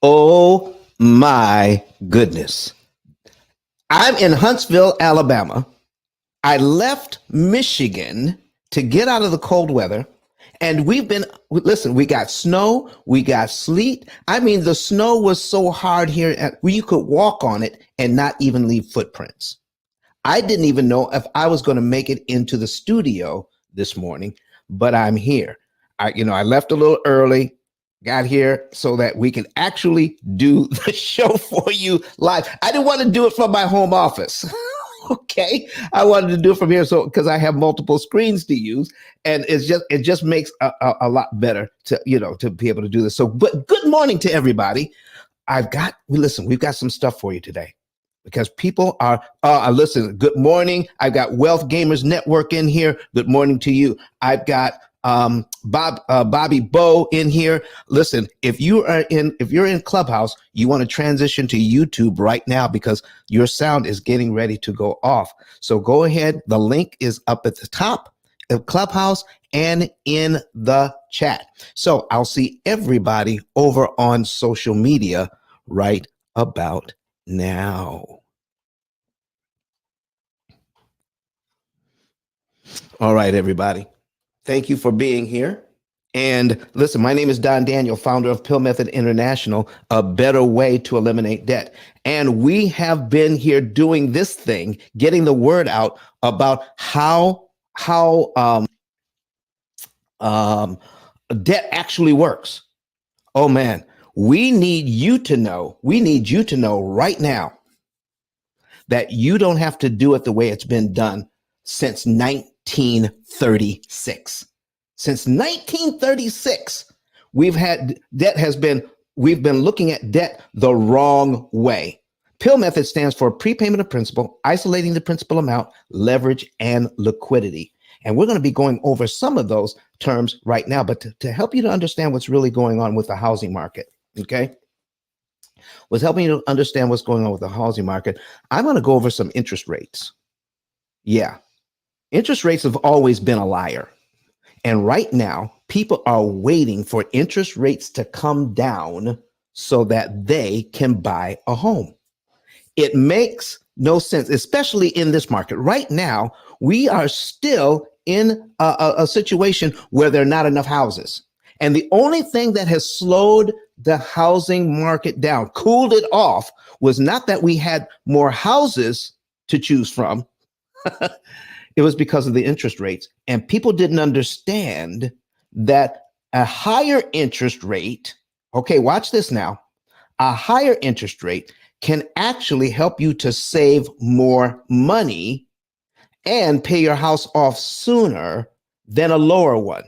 Oh my goodness. I'm in Huntsville, Alabama. I left Michigan to get out of the cold weather. And listen, we got snow, we got sleet. I mean, the snow was so hard here where you could walk on it and not even leave footprints. I didn't even know if I was going to make it into the studio this morning, but I'm here. I left a little early, got here so that we can actually do the show for you live. I didn't want to do it from my home office. Okay, I wanted to do it from here because I have multiple screens to use, and it just makes a lot better to be able to do this. So, but good morning to everybody. We've got some stuff for you today because people are listen. Good morning. I've got Wealth Gamers Network in here. Good morning to you. I've got Bobby Bo in here. Listen, if you're in Clubhouse, you want to transition to YouTube right now because your sound is getting ready to go off. So go ahead. The link is up at the top of Clubhouse and in the chat. So I'll see everybody over on social media right about now. All right, everybody. Thank you for being here. And listen, my name is Don Daniel, founder of P.I.L.L Method International, a better way to eliminate debt. And we have been here doing this thing, getting the word out about how debt actually works. Oh man, we need you to know right now that you don't have to do it the way it's been done since 1936. Since 1936, we've been looking at debt the wrong way. P.I.L.L method stands for prepayment of principal, isolating the principal amount, leverage, and liquidity. And we're going to be going over some of those terms right now, but to help you to understand what's really going on with the housing market, okay? Was helping you to understand what's going on with the housing market. I'm going to go over some interest rates. Yeah, interest rates have always been a liar. And right now, people are waiting for interest rates to come down so that they can buy a home. It makes no sense, especially in this market. Right now, we are still in a situation where there are not enough houses. And the only thing that has slowed the housing market down, cooled it off, was not that we had more houses to choose from. It was because of the interest rates. And people didn't understand that a higher interest rate, okay, watch this now, a higher interest rate can actually help you to save more money and pay your house off sooner than a lower one.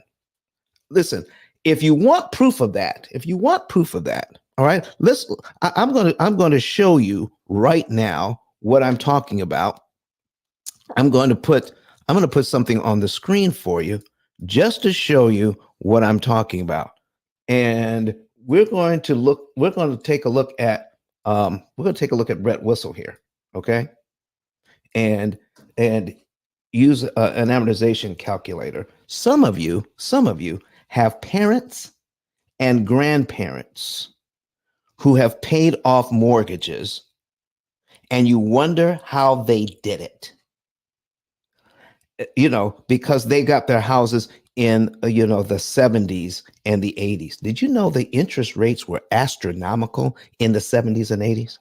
Listen, if you want proof of that, all right, I'm going to show you right now what I'm talking about. I'm going to put something on the screen for you just to show you what I'm talking about. And we're going to take a look at Brett Whistle here, okay? And use an amortization calculator. Some of you have parents and grandparents who have paid off mortgages, and you wonder how they did it. Because they got their houses in, the 70s and the 80s. Did you know the interest rates were astronomical in the 70s and 80s?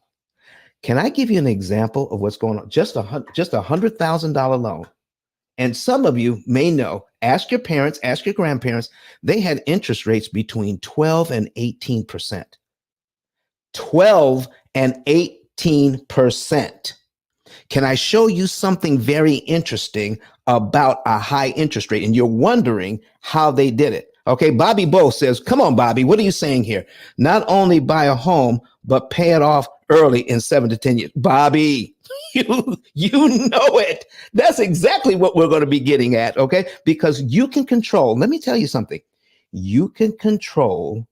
Can I give you an example of what's going on? Just a $100,000 loan. And some of you may know, ask your parents, ask your grandparents, they had interest rates between 12 and 18%. 12 and 18%. Can I show you something very interesting about a high interest rate? And you're wondering how they did it. Okay, Bobby Bo says, come on, Bobby, what are you saying here? Not only buy a home, but pay it off early in 7 to 10 years. Bobby, you know it. That's exactly what we're going to be getting at, okay? Because you can control, let me tell you something. You can control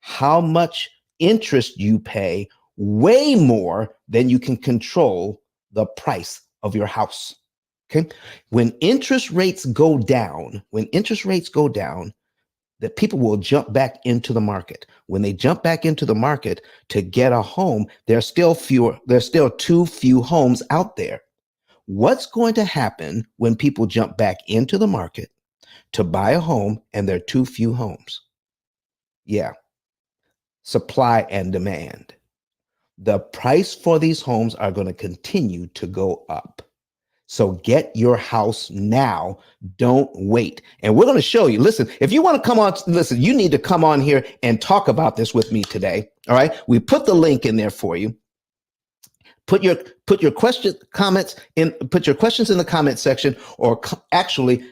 how much interest you pay way more than you can control the price of your house. Okay. When interest rates go down, that people will jump back into the market. When they jump back into the market to get a home, there's still too few homes out there. What's going to happen when people jump back into the market to buy a home and there are too few homes? Yeah, supply and demand. The price for these homes are going to continue to go up. So get your house now. Don't wait. And we're going to show you. Listen, if you want to come on, listen, you need to come on here and talk about this with me today. All right. We put the link in there for you. Put your questions in the comment section, or actually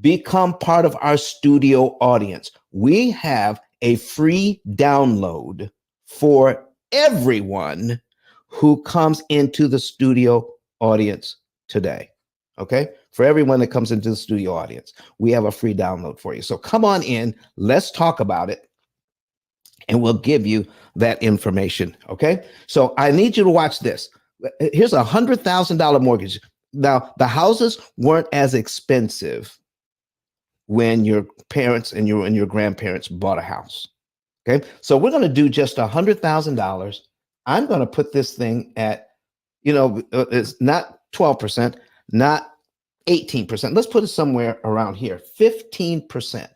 become part of our studio audience. We have a free download for everyone who comes into the studio audience today. Okay. For everyone that comes into the studio audience, we have a free download for you. So come on in, let's talk about it, and we'll give you that information. Okay. So I need you to watch this. Here's a $100,000 mortgage. Now, the houses weren't as expensive when your parents and your grandparents bought a house. Okay. So we're going to do just $100,000. I'm going to put this thing at, it's not 12%, not 18%. Let's put it somewhere around here, 15%.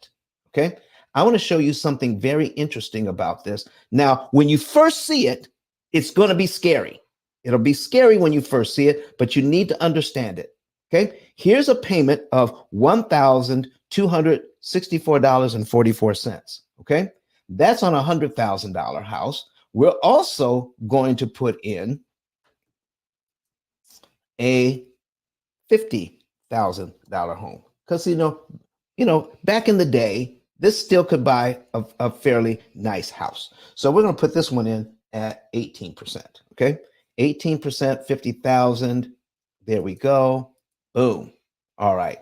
Okay. I want to show you something very interesting about this. Now, when you first see it, it's going to be scary. It'll be scary when you first see it, but you need to understand it. Okay. Here's a payment of $1,264.44. Okay. That's on a $100,000 house. We're also going to put in a $50,000 home, because back in the day, this still could buy a fairly nice house. So we're going to put this one in at 18%. Okay, 18%, 50,000. There we go. Boom. All right.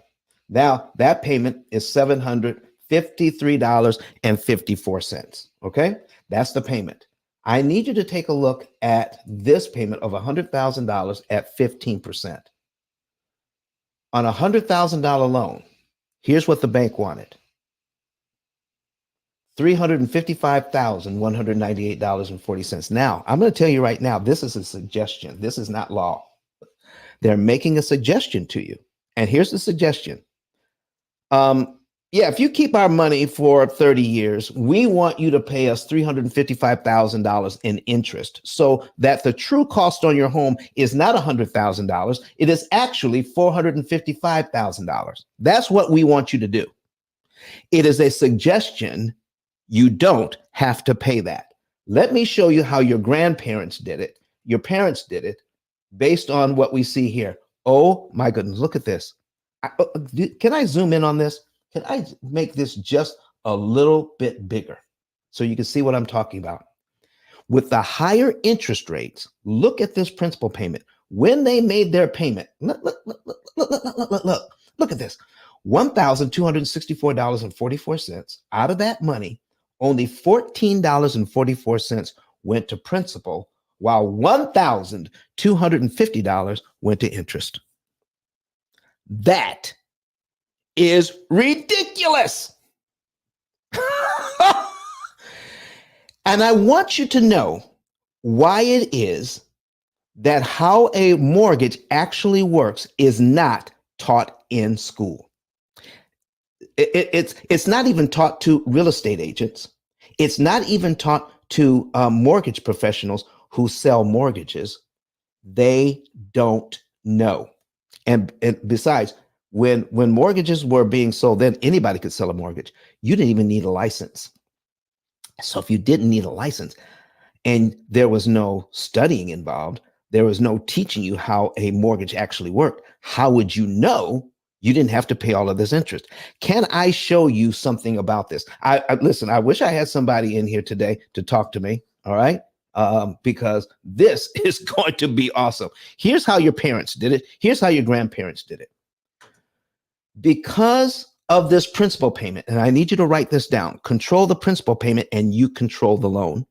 Now that payment is $753.54. Okay, that's the payment. I need you to take a look at this payment of $100,000 at 15%. On a $100,000 loan, here's what the bank wanted: $355,198.40. Now, I'm going to tell you right now, this is a suggestion. This is not law. They're making a suggestion to you. And here's the suggestion. If you keep our money for 30 years, we want you to pay us $355,000 in interest, so that the true cost on your home is not $100,000. It is actually $455,000. That's what we want you to do. It is a suggestion. You don't have to pay that. Let me show you how your grandparents did it. Your parents did it based on what we see here. Oh my goodness, look at this. Can I zoom in on this? Can I make this just a little bit bigger so you can see what I'm talking about? With the higher interest rates, look at this principal payment. When they made their payment, look at this, $1,264.44. Out of that money, only $14.44 went to principal, while $1,250 went to interest. That is ridiculous. And I want you to know why it is that how a mortgage actually works is not taught in school. It's not even taught to real estate agents. It's not even taught to mortgage professionals who sell mortgages. They don't know. And besides, when mortgages were being sold, then anybody could sell a mortgage. You didn't even need a license. So if you didn't need a license and there was no studying involved, there was no teaching you how a mortgage actually worked, how would you know you didn't have to pay all of this interest? Can I show you something about this? Listen, I wish I had somebody in here today to talk to me. All right. Because this is going to be awesome. Here's how your parents did it. Here's how your grandparents did it. Because of this principal payment, and I need you to write this down, control the principal payment and you control the loan.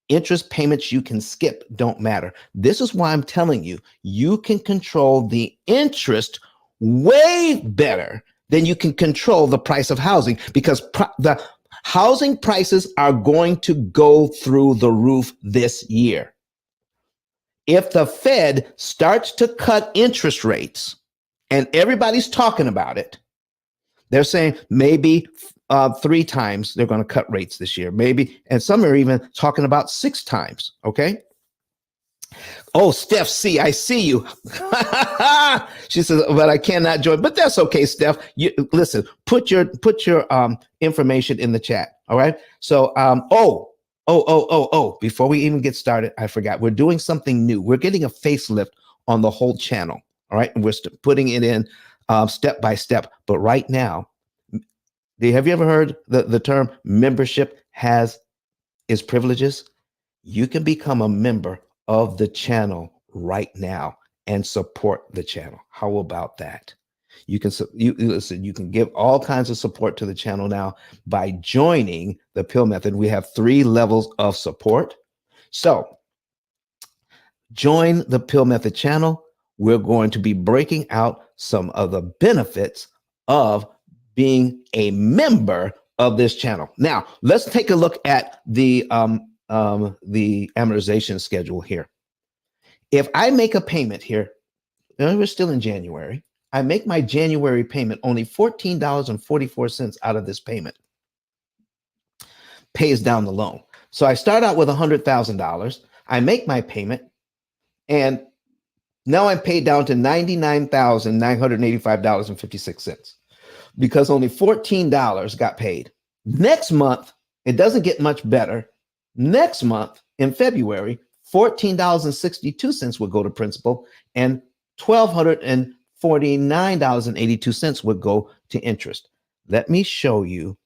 Interest payments you can skip, don't matter. This is why I'm telling you, you can control the interest way better than you can control the price of housing, because the Housing prices are going to go through the roof this year. If the Fed starts to cut interest rates, and everybody's talking about it, they're saying maybe 3 times they're going to cut rates this year, maybe, and some are even talking about 6 times. Okay. Oh, Steph C, I see you. She says, but I cannot join. But that's okay, Steph. You listen, put your information in the chat. All right. So before we even get started, I forgot. We're doing something new. We're getting a facelift on the whole channel. All right. And we're putting it in step by step. But right now, have you ever heard the term membership has its privileges? You can become a member of the channel right now and support the channel. How about that? You can listen, you can give all kinds of support to the channel now by joining the P.I.L.L method. We have 3 levels of support. So join the P.I.L.L method channel. We're going to be breaking out some of the benefits of being a member of this channel. Now, let's take a look at the amortization schedule here. If I make a payment here, we're still in January. I make my January payment, only $14.44 out of this payment pays down the loan. So I start out with $100,000. I make my payment, and now I'm paid down to $99,985.56 because only $14 got paid. Next month, it doesn't get much better. Next month, in February, $14.62 would go to principal, and $1,249.82 would go to interest. Let me show you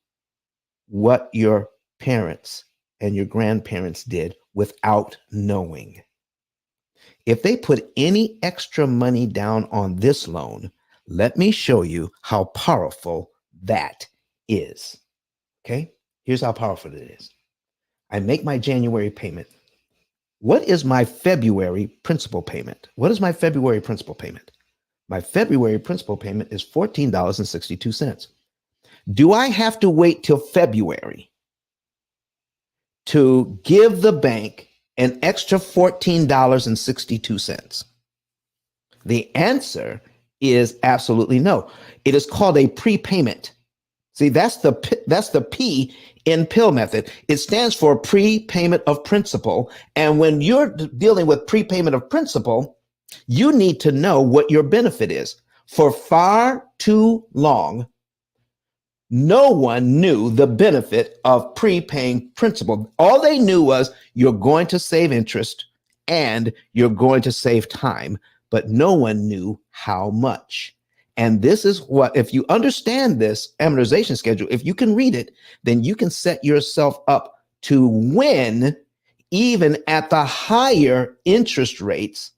what your parents and your grandparents did without knowing. If they put any extra money down on this loan, let me show you how powerful that is. Okay, here's how powerful it is. I make my January payment. What is my February principal payment? What is my February principal payment? My February principal payment is $14.62. Do I have to wait till February to give the bank an extra $14.62? The answer is absolutely no. It is called a prepayment. See, that's the P in P.I.L.L method. It stands for prepayment of principal. And when you're dealing with prepayment of principal, you need to know what your benefit is. For far too long, no one knew the benefit of prepaying principal. All they knew was you're going to save interest and you're going to save time, but no one knew how much. And this is what, if you understand this amortization schedule, if you can read it, then you can set yourself up to win even at the higher interest rates,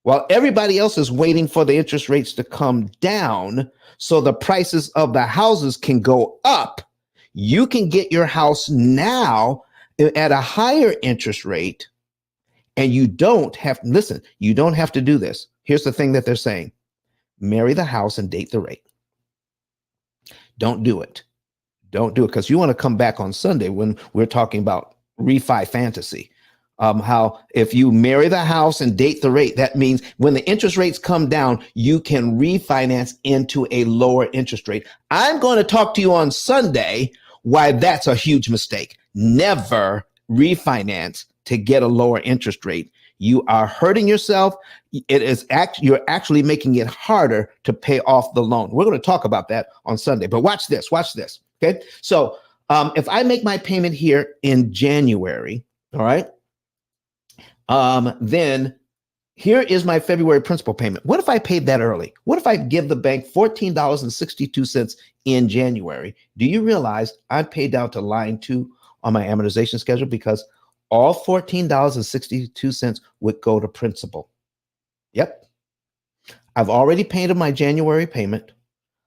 while everybody else is waiting for the interest rates to come down so the prices of the houses can go up. You can get your house now at a higher interest rate, and you don't have, listen, you don't have to do this. Here's the thing that they're saying. Marry the house and date the rate. Don't do it. Don't do it, because you want to come back on Sunday when we're talking about refi fantasy. How if you marry the house and date the rate, that means when the interest rates come down, you can refinance into a lower interest rate. I'm going to talk to you on Sunday why that's a huge mistake. Never refinance to get a lower interest rate. You are hurting yourself. You're actually making it harder to pay off the loan. We're going to talk about that on Sunday, but watch this. Okay. So if I make my payment here in January, all right, then here is my February principal payment. What if I paid that early? What if I give the bank $14.62 in January? Do you realize I paid down to line 2 on my amortization schedule because all $14.62 would go to principal? Yep. I've already paid my January payment.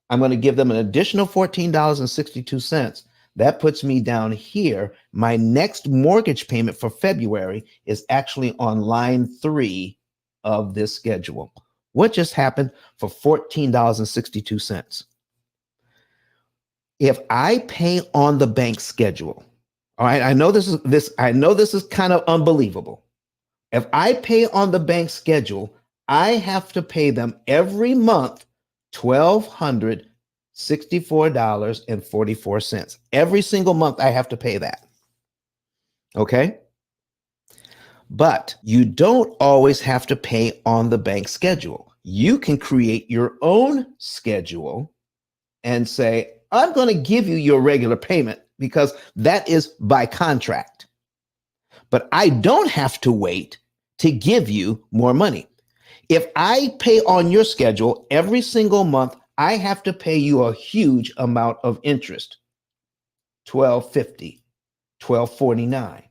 I'm going to give them an additional $14.62. That puts me down here. My next mortgage payment for February is actually on line 3 of this schedule. What just happened for $14.62? If I pay on the bank schedule, all right, I know this is kind of unbelievable. If I pay on the bank schedule, I have to pay them every month $1,264.44. Every single month I have to pay that. Okay? But you don't always have to pay on the bank schedule. You can create your own schedule and say, I'm going to give you your regular payment because that is by contract. But I don't have to wait to give you more money. If I pay on your schedule every single month, I have to pay you a huge amount of interest. 1250, 1249,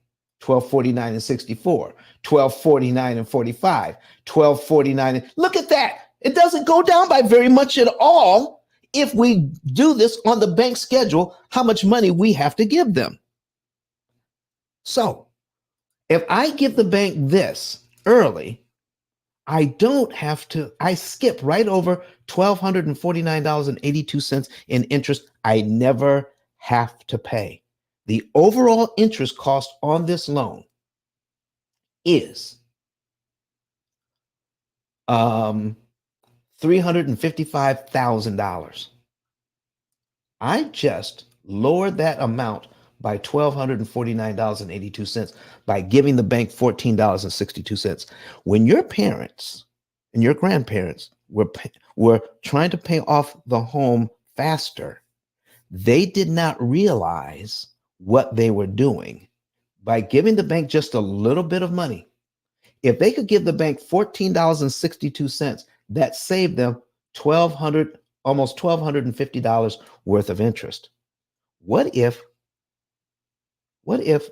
1249 and 64, 1249 and 45, 1249. Look at that. It doesn't go down by very much at all if we do this on the bank schedule, how much money we have to give them. So if I give the bank this early, I don't have to, I skip right over $1,249.82 in interest I never have to pay. The overall interest cost on this loan is $355,000. I just lowered that amount by $1,249.82 by giving the bank $14.62. When your parents and your grandparents were trying to pay off the home faster, they did not realize what they were doing by giving the bank just a little bit of money. If they could give the bank $14.62, that saved them almost $1,250 worth of interest. What if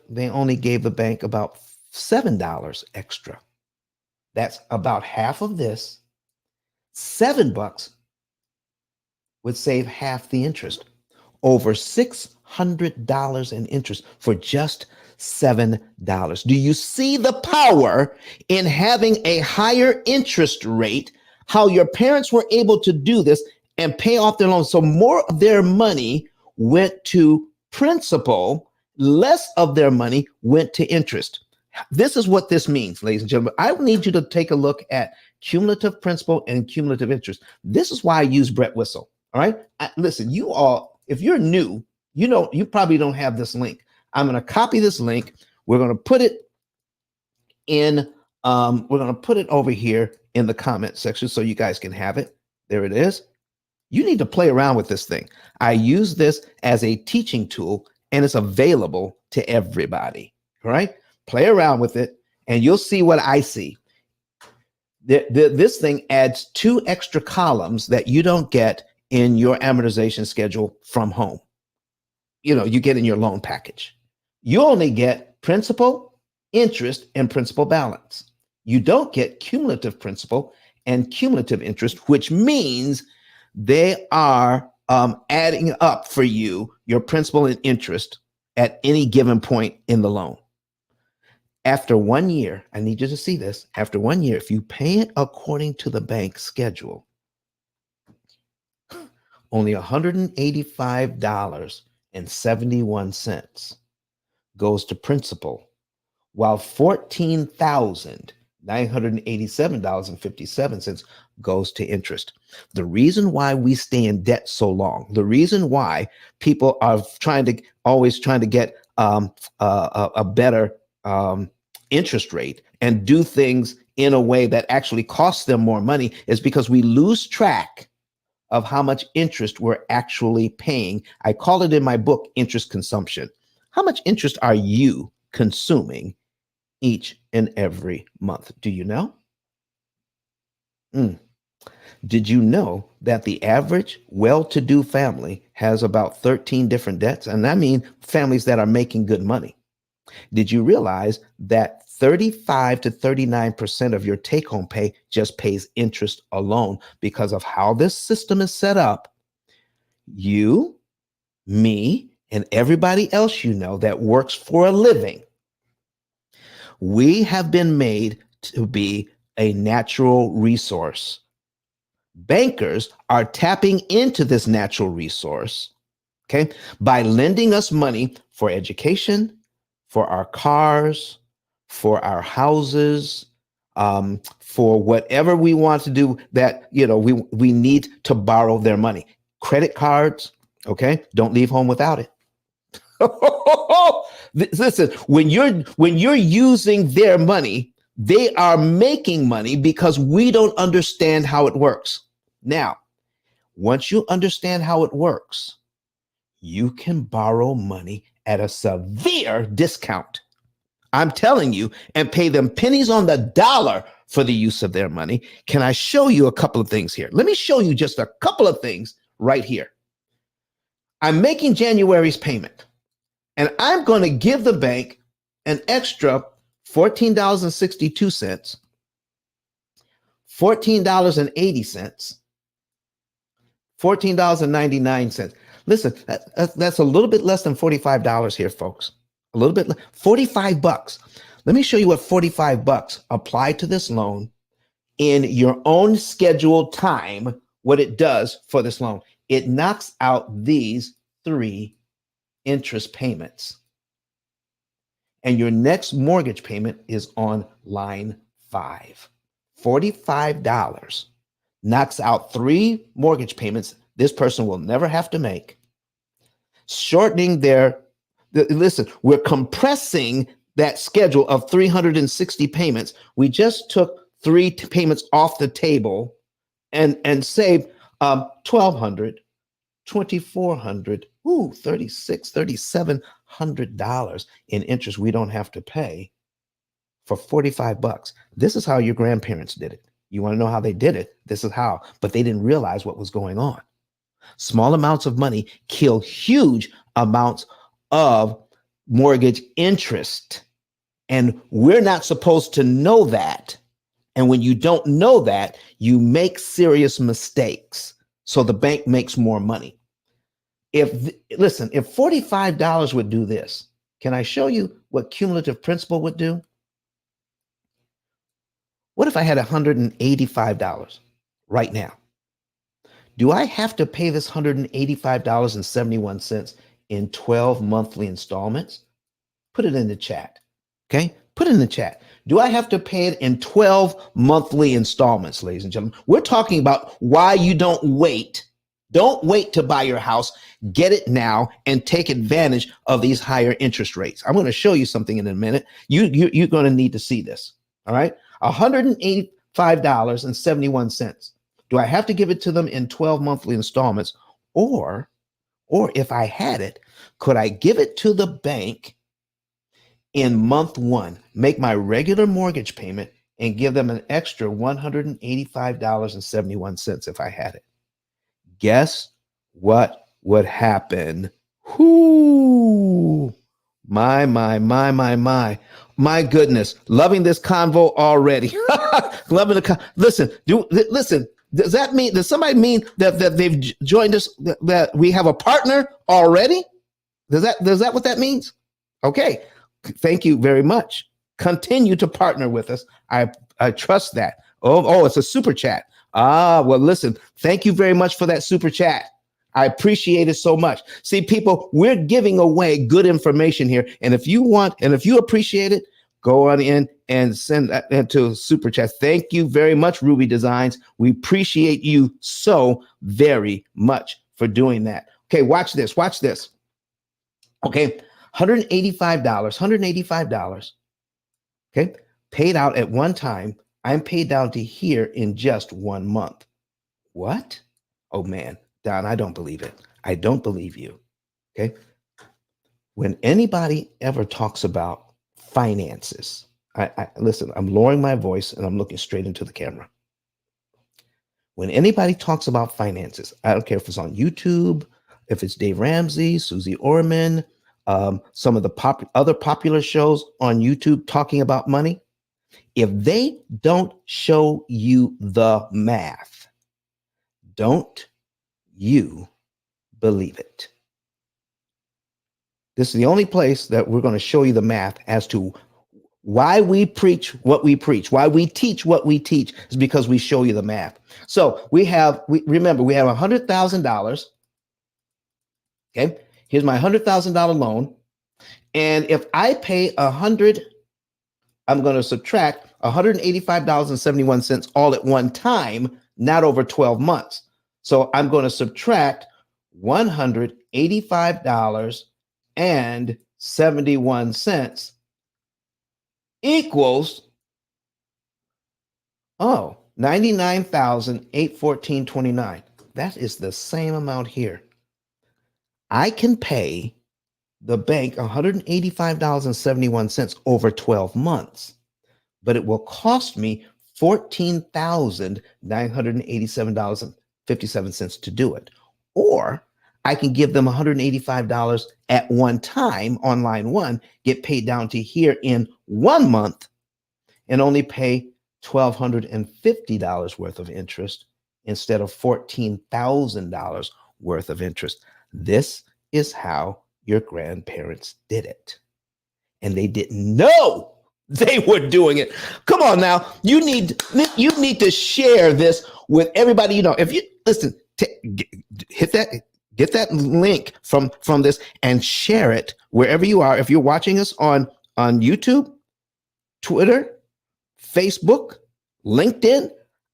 they only gave the bank about $7 extra? That's about half of this. $7 would save half the interest. Over $600 in interest for just $7. Do you see the power in having a higher interest rate? How your parents were able to do this and pay off their loans. So more of their money went to principal, less of their money went to interest. This is what this means, ladies and gentlemen. I need you to take a look at cumulative principal and cumulative interest. This is why I use Brett Whistle. All right. Listen, you all, if you're new, you probably don't have this link. I'm going to copy this link. We're going to put it in, we're going to put it over here in the comment section so you guys can have it. There it is. You need to play around with this thing. I use this as a teaching tool and it's available to everybody. All right. Play around with it and you'll see what I see. This thing adds 2 extra columns that you don't get in your amortization schedule from home. You get in your loan package. You only get principal, interest, and principal balance. You don't get cumulative principal and cumulative interest, which means they are adding up for you, your principal and interest at any given point in the loan. After 1 year, I need you to see this. After 1 year, if you pay it according to the bank schedule, only $185.71 goes to principal, while $14,987.57 goes to interest. The reason why we stay in debt so long, the reason why people are always trying to get a better interest rate and do things in a way that actually costs them more money is because we lose track of how much interest we're actually paying. I call it in my book, interest consumption. How much interest are you consuming each and every month? Do you know? Did you know that the average well-to-do family has about 13 different debts? And I mean families that are making good money. Did you realize that 35 to 39% of your take-home pay just pays interest alone because of how this system is set up? You, me, and everybody else that works for a living, we have been made to be a natural resource. Bankers are tapping into this natural resource Okay. By lending us money for education, for our cars, for our houses, for whatever we want to do that, we need to borrow their money. Credit cards. Okay. Don't leave home without it. Listen, when you're using their money, they are making money because we don't understand how it works. Now, once you understand how it works, you can borrow money at a severe discount. I'm telling you, and pay them pennies on the dollar for the use of their money. Can I show you a couple of things here? Let me show you just a couple of things right here. I'm making January's payment, and I'm going to give the bank an extra $14.62, $14.80, $14.99. Listen, that's a little bit less than $45 here, folks. A little bit, $45. Let me show you what $45 applied to this loan in your own scheduled time, what it does for this loan. It knocks out these 3 interest payments. And your next mortgage payment is on line 5. $45 knocks out 3 mortgage payments this person will never have to make. Shortening listen, we're compressing that schedule of 360 payments. We just took 3 payments off the table and saved $1,200, $2,400, $3,600, $3,700 in interest we don't have to pay for $45. This is how your grandparents did it. You want to know how they did it? This is how, but they didn't realize what was going on. Small amounts of money kill huge amounts of mortgage interest. And we're not supposed to know that. And when you don't know that, you make serious mistakes. So the bank makes more money. If $45 would do this, can I show you what cumulative principal would do? What if I had $185 right now? Do I have to pay this $185.71 in 12 monthly installments? Put it in the chat. Okay? Put it in the chat. Do I have to pay it in 12 monthly installments, ladies and gentlemen? We're talking about why you don't wait. Don't wait to buy your house. Get it now and take advantage of these higher interest rates. I'm going to show you something in a minute. You're going to need to see this. All right? $185.71. Do I have to give it to them in 12 monthly installments? Or if I had it, could I give it to the bank in month 1, make my regular mortgage payment, and give them an extra $185.71 if I had it? Guess what would happen? Whoo! My goodness. Loving this convo already. Loving the listen. Does somebody mean that they've joined us, that we have a partner already? Does that what that means? Okay. Thank you very much. Continue to partner with us. I trust that. Oh, it's a super chat. Well, listen, thank you very much for that super chat. I appreciate it so much. See, people, we're giving away good information here. And if you appreciate it, go on in and send that into super chat. Thank you very much, Ruby Designs. We appreciate you so very much for doing that. Okay, watch this. Okay, $185. Okay, paid out at one time. I'm paid down to here in just 1 month. What? Oh man, Don, I don't believe it. I don't believe you. Okay. When anybody ever talks about finances, I listen, I'm lowering my voice and I'm looking straight into the camera. When anybody talks about finances, I don't care if it's on YouTube, if it's Dave Ramsey, Susie Orman, some of the other popular shows on YouTube talking about money, if they don't show you the math, don't you believe it. This is the only place that we're going to show you the math as to why we preach what we preach, why we teach what we teach, is because we show you the math. So remember, we have $100,000 Okay. Here's my $100,000 loan. And if I pay 100, I'm going to subtract $185.71 all at one time, not over 12 months. So I'm going to subtract $185.71 equals, oh, 99,814.29. That is the same amount here. I can pay the bank $185.71 over 12 months, but it will cost me $14,987.57 to do it. Or I can give them $185 at one time on line one, get paid down to here in 1 month, and only pay $1,250 worth of interest instead of $14,000 worth of interest. This is how your grandparents did it. And they didn't know they were doing it. Come on now. You need to share this with everybody you know. If you listen, hit that, get that link from this and share it wherever you are. If you're watching us on YouTube, Twitter, Facebook, LinkedIn,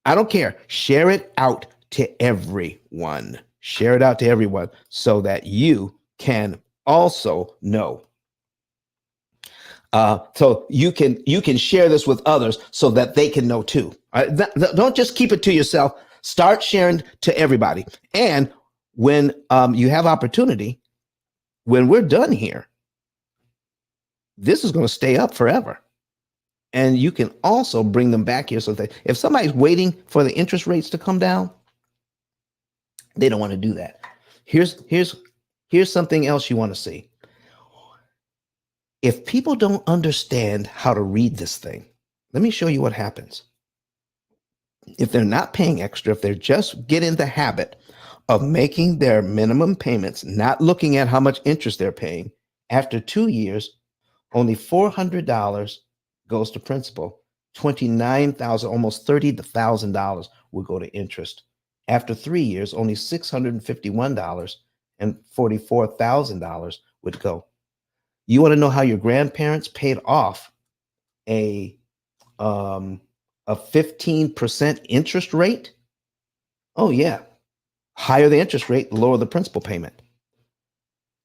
I don't care. Share it out to everyone. Share it out to everyone so that you can also know. So you can share this with others so that they can know too. Don't just keep it to yourself. Start sharing to everybody. And when you have opportunity, when we're done here, this is going to stay up forever. And you can also bring them back here so that if somebody's waiting for the interest rates to come down, they don't want to do that. Here's something else you want to see. If people don't understand how to read this thing, let me show you what happens. If they're not paying extra, if they're just getting the habit of making their minimum payments, not looking at how much interest they're paying, after 2 years, only $400 goes to principal. $29,000, almost $30,000 will go to interest. After 3 years, only $651 and $44,000 would go. You want to know how your grandparents paid off a 15% interest rate? Oh yeah. Higher the interest rate, lower the principal payment.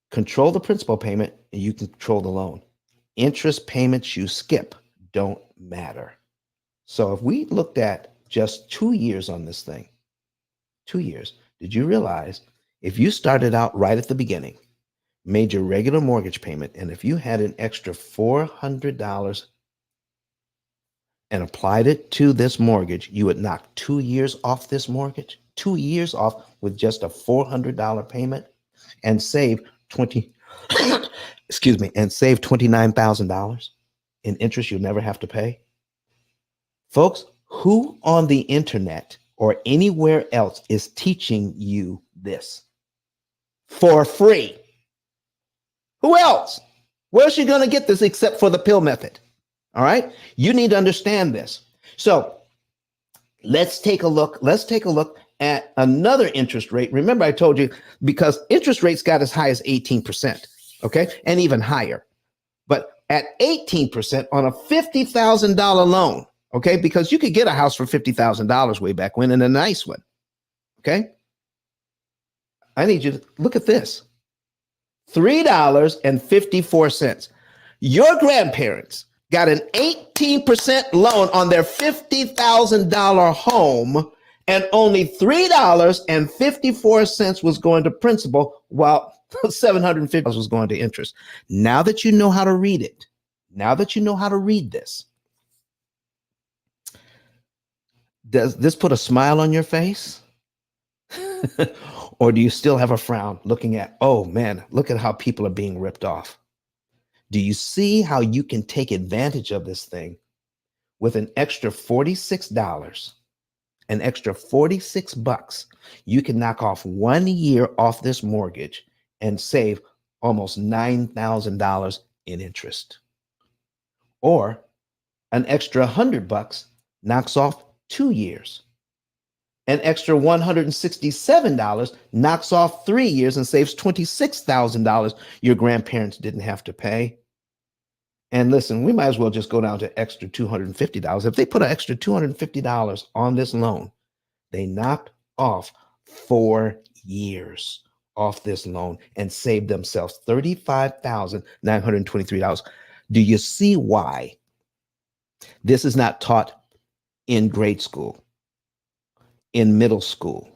Control the principal payment and you can control the loan. Interest payments you skip don't matter. So if we looked at just 2 years on this thing, 2 years, did you realize if you started out right at the beginning, made your regular mortgage payment, and if you had an extra $400 and applied it to this mortgage, you would knock 2 years off this mortgage, 2 years off with just a $400 payment and save excuse me, and save $29,000 in interest you'll never have to pay. Folks, who on the internet or anywhere else is teaching you this for free? Who else? Where's she going to get this except for the P.I.L.L method? All right. You need to understand this. So let's take a look. Let's take a look at another interest rate. Remember, I told you because interest rates got as high as 18%. Okay. And even higher. But at 18% on a $50,000 loan. Okay. Because you could get a house for $50,000 way back when, and a nice one. Okay. I need you to look at this. $3.54. Your grandparents got an 18% loan on their $50,000 home, and only $3.54 was going to principal, while $750 was going to interest. Now that you know how to read it, now that you know how to read this, does this put a smile on your face? Or do you still have a frown looking at, oh man, look at how people are being ripped off? Do you see how you can take advantage of this thing with an extra $46, an extra $46? You can knock off 1 year off this mortgage and save almost $9,000 in interest. Or an extra $100 knocks off 2 years. An extra $167 knocks off 3 years and saves $26,000 your grandparents didn't have to pay. And listen, we might as well just go down to extra $250. If they put an extra $250 on this loan, they knocked off 4 years off this loan and saved themselves $35,923. Do you see why this is not taught in grade school, in middle school,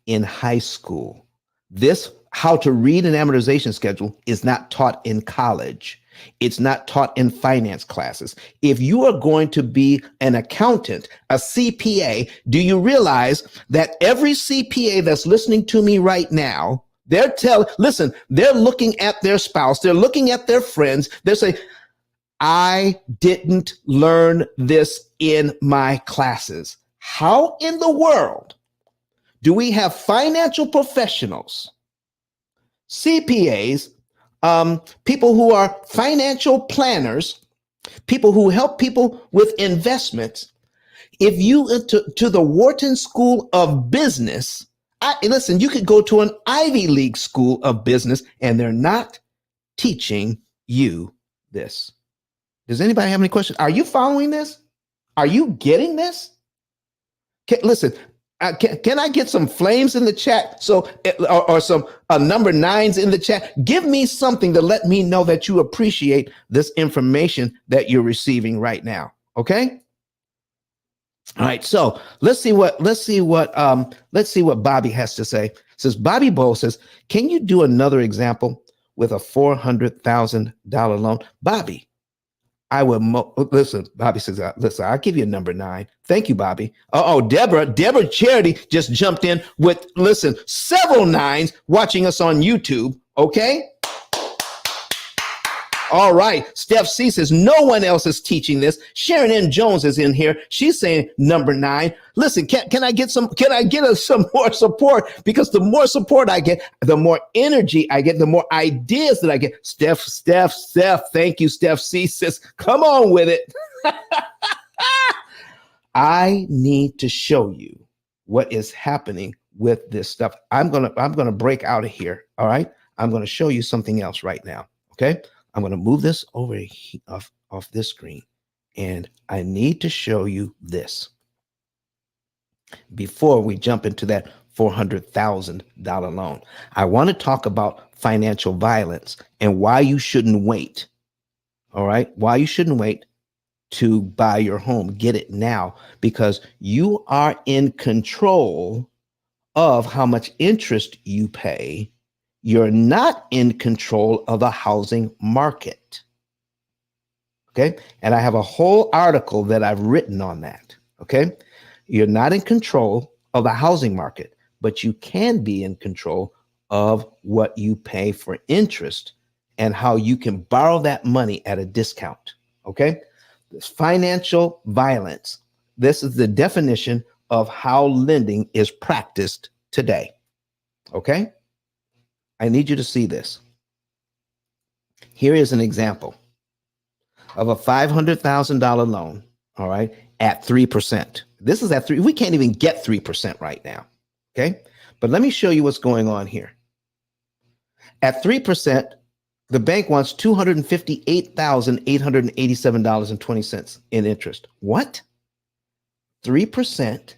in high school? This, how to read an amortization schedule, is not taught in college. It's not taught in finance classes. If you are going to be an accountant, a CPA, do you realize that every CPA that's listening to me right now, they're looking at their spouse, they're looking at their friends, they're saying, I didn't learn this in my classes. How in the world do we have financial professionals, CPAs, people who are financial planners, people who help people with investments? If you to the Wharton School of Business, listen, you could go to an Ivy League school of business and they're not teaching you this. Does anybody have any questions? Are you following this? Are you getting this? Listen, can I get some flames in the chat? Or some number 9s in the chat? Give me something to let me know that you appreciate this information that you're receiving right now. Okay. All right. So let's see what Bobby has to say. It says Bobby Bowl says, can you do another example with a $400,000 loan? Bobby, I will listen. Bobby says, listen, I'll give you a number 9. Thank you, Bobby. Deborah Charity just jumped in with, several 9s watching us on YouTube. Okay. All right. Steph C says, no one else is teaching this. Sharon N. Jones is in here. She's saying number 9. Listen, can I get some more support? Because the more support I get, the more energy I get, the more ideas that I get. Steph. Thank you, Steph C says, come on with it. I need to show you what is happening with this stuff. I'm gonna break out of here. All right. I'm gonna show you something else right now. Okay. I'm going to move this over off this screen, and I need to show you this before we jump into that $400,000 loan. I want to talk about financial violence and why you shouldn't wait. All right. Why you shouldn't wait to buy your home. Get it now, because you are in control of how much interest you pay. You're not in control of the housing market. Okay. And I have a whole article that I've written on that. Okay. You're not in control of the housing market, but you can be in control of what you pay for interest and how you can borrow that money at a discount. Okay. This financial violence. This is the definition of how lending is practiced today. Okay. I need you to see this. Here is an example of a $500,000 loan, all right, at 3%. This is at 3. We can't even get 3% right now, okay? But let me show you what's going on here. At 3%, the bank wants $258,887.20 in interest. What? 3%?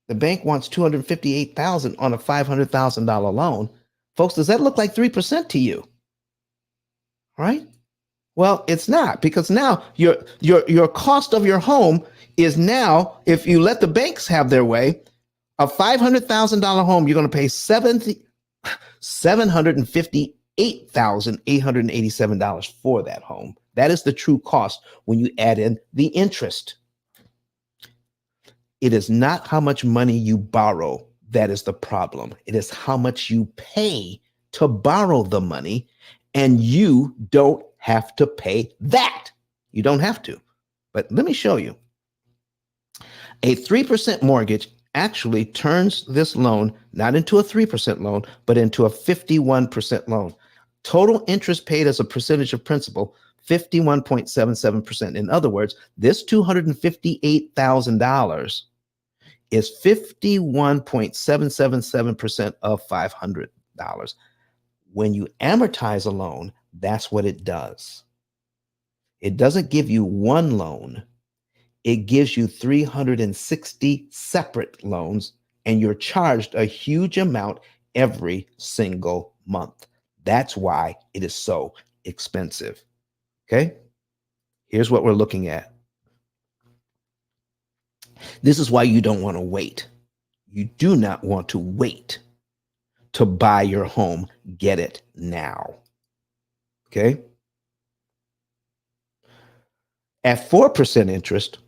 The bank wants $258,000 on a $500,000 loan. Folks, does that look like 3% to you? Right? Well, it's not, because now your cost of your home is now, if you let the banks have their way, a $500,000 home, you're going to pay $758,887 for that home. That is the true cost when you add in the interest. It is not how much money you borrow that is the problem. It is how much you pay to borrow the money, and you don't have to pay that. You don't have to. But let me show you. A 3% mortgage actually turns this loan not into a 3% loan, but into a 51% loan. Total interest paid as a percentage of principal, 51.77%. In other words, this $258,000 is 51.777% of $500. When you amortize a loan, that's what it does. It doesn't give you one loan. It gives you 360 separate loans, and you're charged a huge amount every single month. That's why it is so expensive. Okay? Here's what we're looking at. This is why you don't want to wait. You do not want to wait to buy your home. Get it now. Okay? At 4% interest,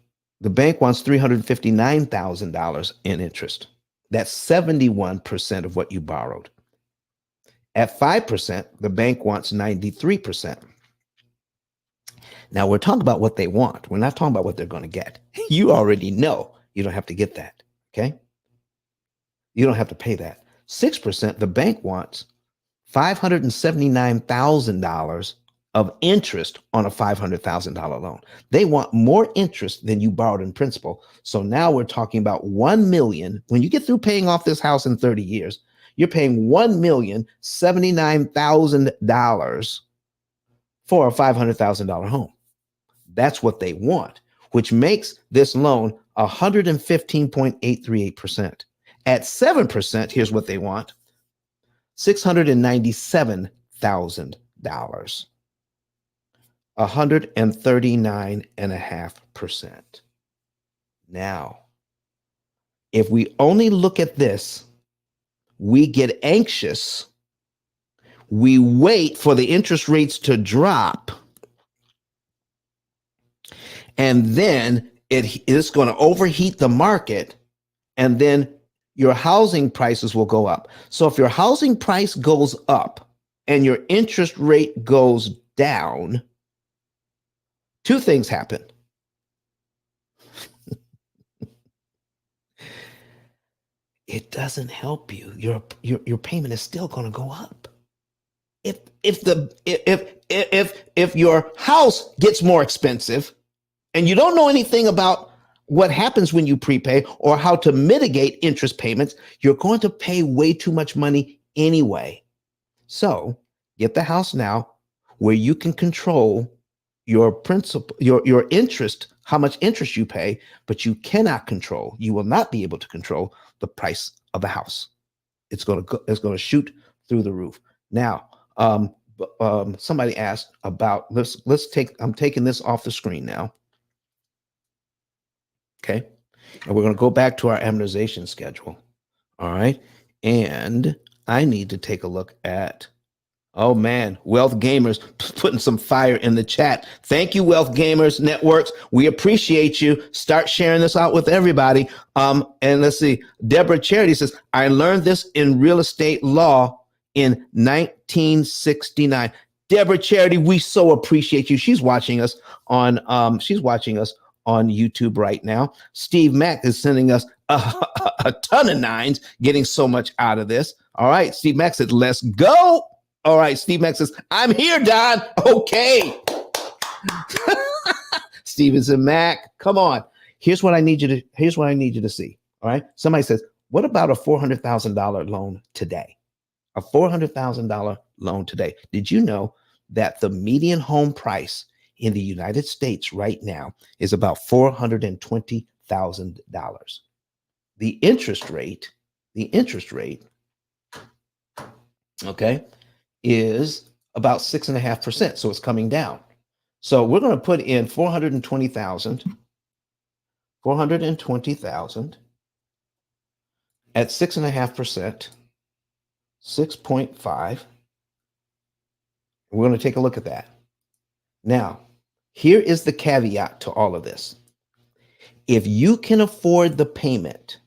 the bank wants $359,000 in interest. That's 71% of what you borrowed. At 5%, the bank wants 93%. Now we're talking about what they want. We're not talking about what they're going to get. You already know you don't have to get that. Okay? You don't have to pay that. 6%, the bank wants $579,000 of interest on a $500,000 loan. They want more interest than you borrowed in principal. So now we're talking about 1 million. When you get through paying off this house in 30 years, you're paying $1,079,000 for a $500,000 home. That's what they want, which makes this loan 115.838%. At 7%, here's what they want: $697,000. 139.5%. Now, if we only look at this, we get anxious. We wait for the interest rates to drop. And then it's going to overheat the market. And then your housing prices will go up. So if your housing price goes up and your interest rate goes down, two things happen. It doesn't help you. Your payment is still going to go up. If your house gets more expensive and you don't know anything about what happens when you prepay or how to mitigate interest payments, you're going to pay way too much money anyway. So get the house now where you can control your principal, your interest, how much interest you pay, but you will not be able to control the price of the house. It's going to shoot through the roof. Now, somebody asked about, I'm taking this off the screen now. Okay. And we're going to go back to our amortization schedule. All right. And I need to take a look at, oh man, Wealth Gamers putting some fire in the chat. Thank you, Wealth Gamers Networks. We appreciate you. Start sharing this out with everybody. And let's see. Deborah Charity says, I learned this in real estate law in 1969. Deborah Charity, we so appreciate you. She's watching us on YouTube right now. Steve Mack is sending us a ton of nines, getting so much out of this. All right, Steve Mack said, let's go. All right, Steve Mack says, I'm here, Don. Okay. Stevenson Mack, come on. Here's what I need you to see. All right. Somebody says, what about a $400,000 loan today? A $400,000 loan today. Did you know that the median home price in the United States right now is about $420,000? The interest rate, okay, is about 6.5%. So it's coming down. So we're going to put in 420,000 at 6.5%, 6.5. We're going to take a look at that. Now, here is the caveat to all of this. If you can afford the payment,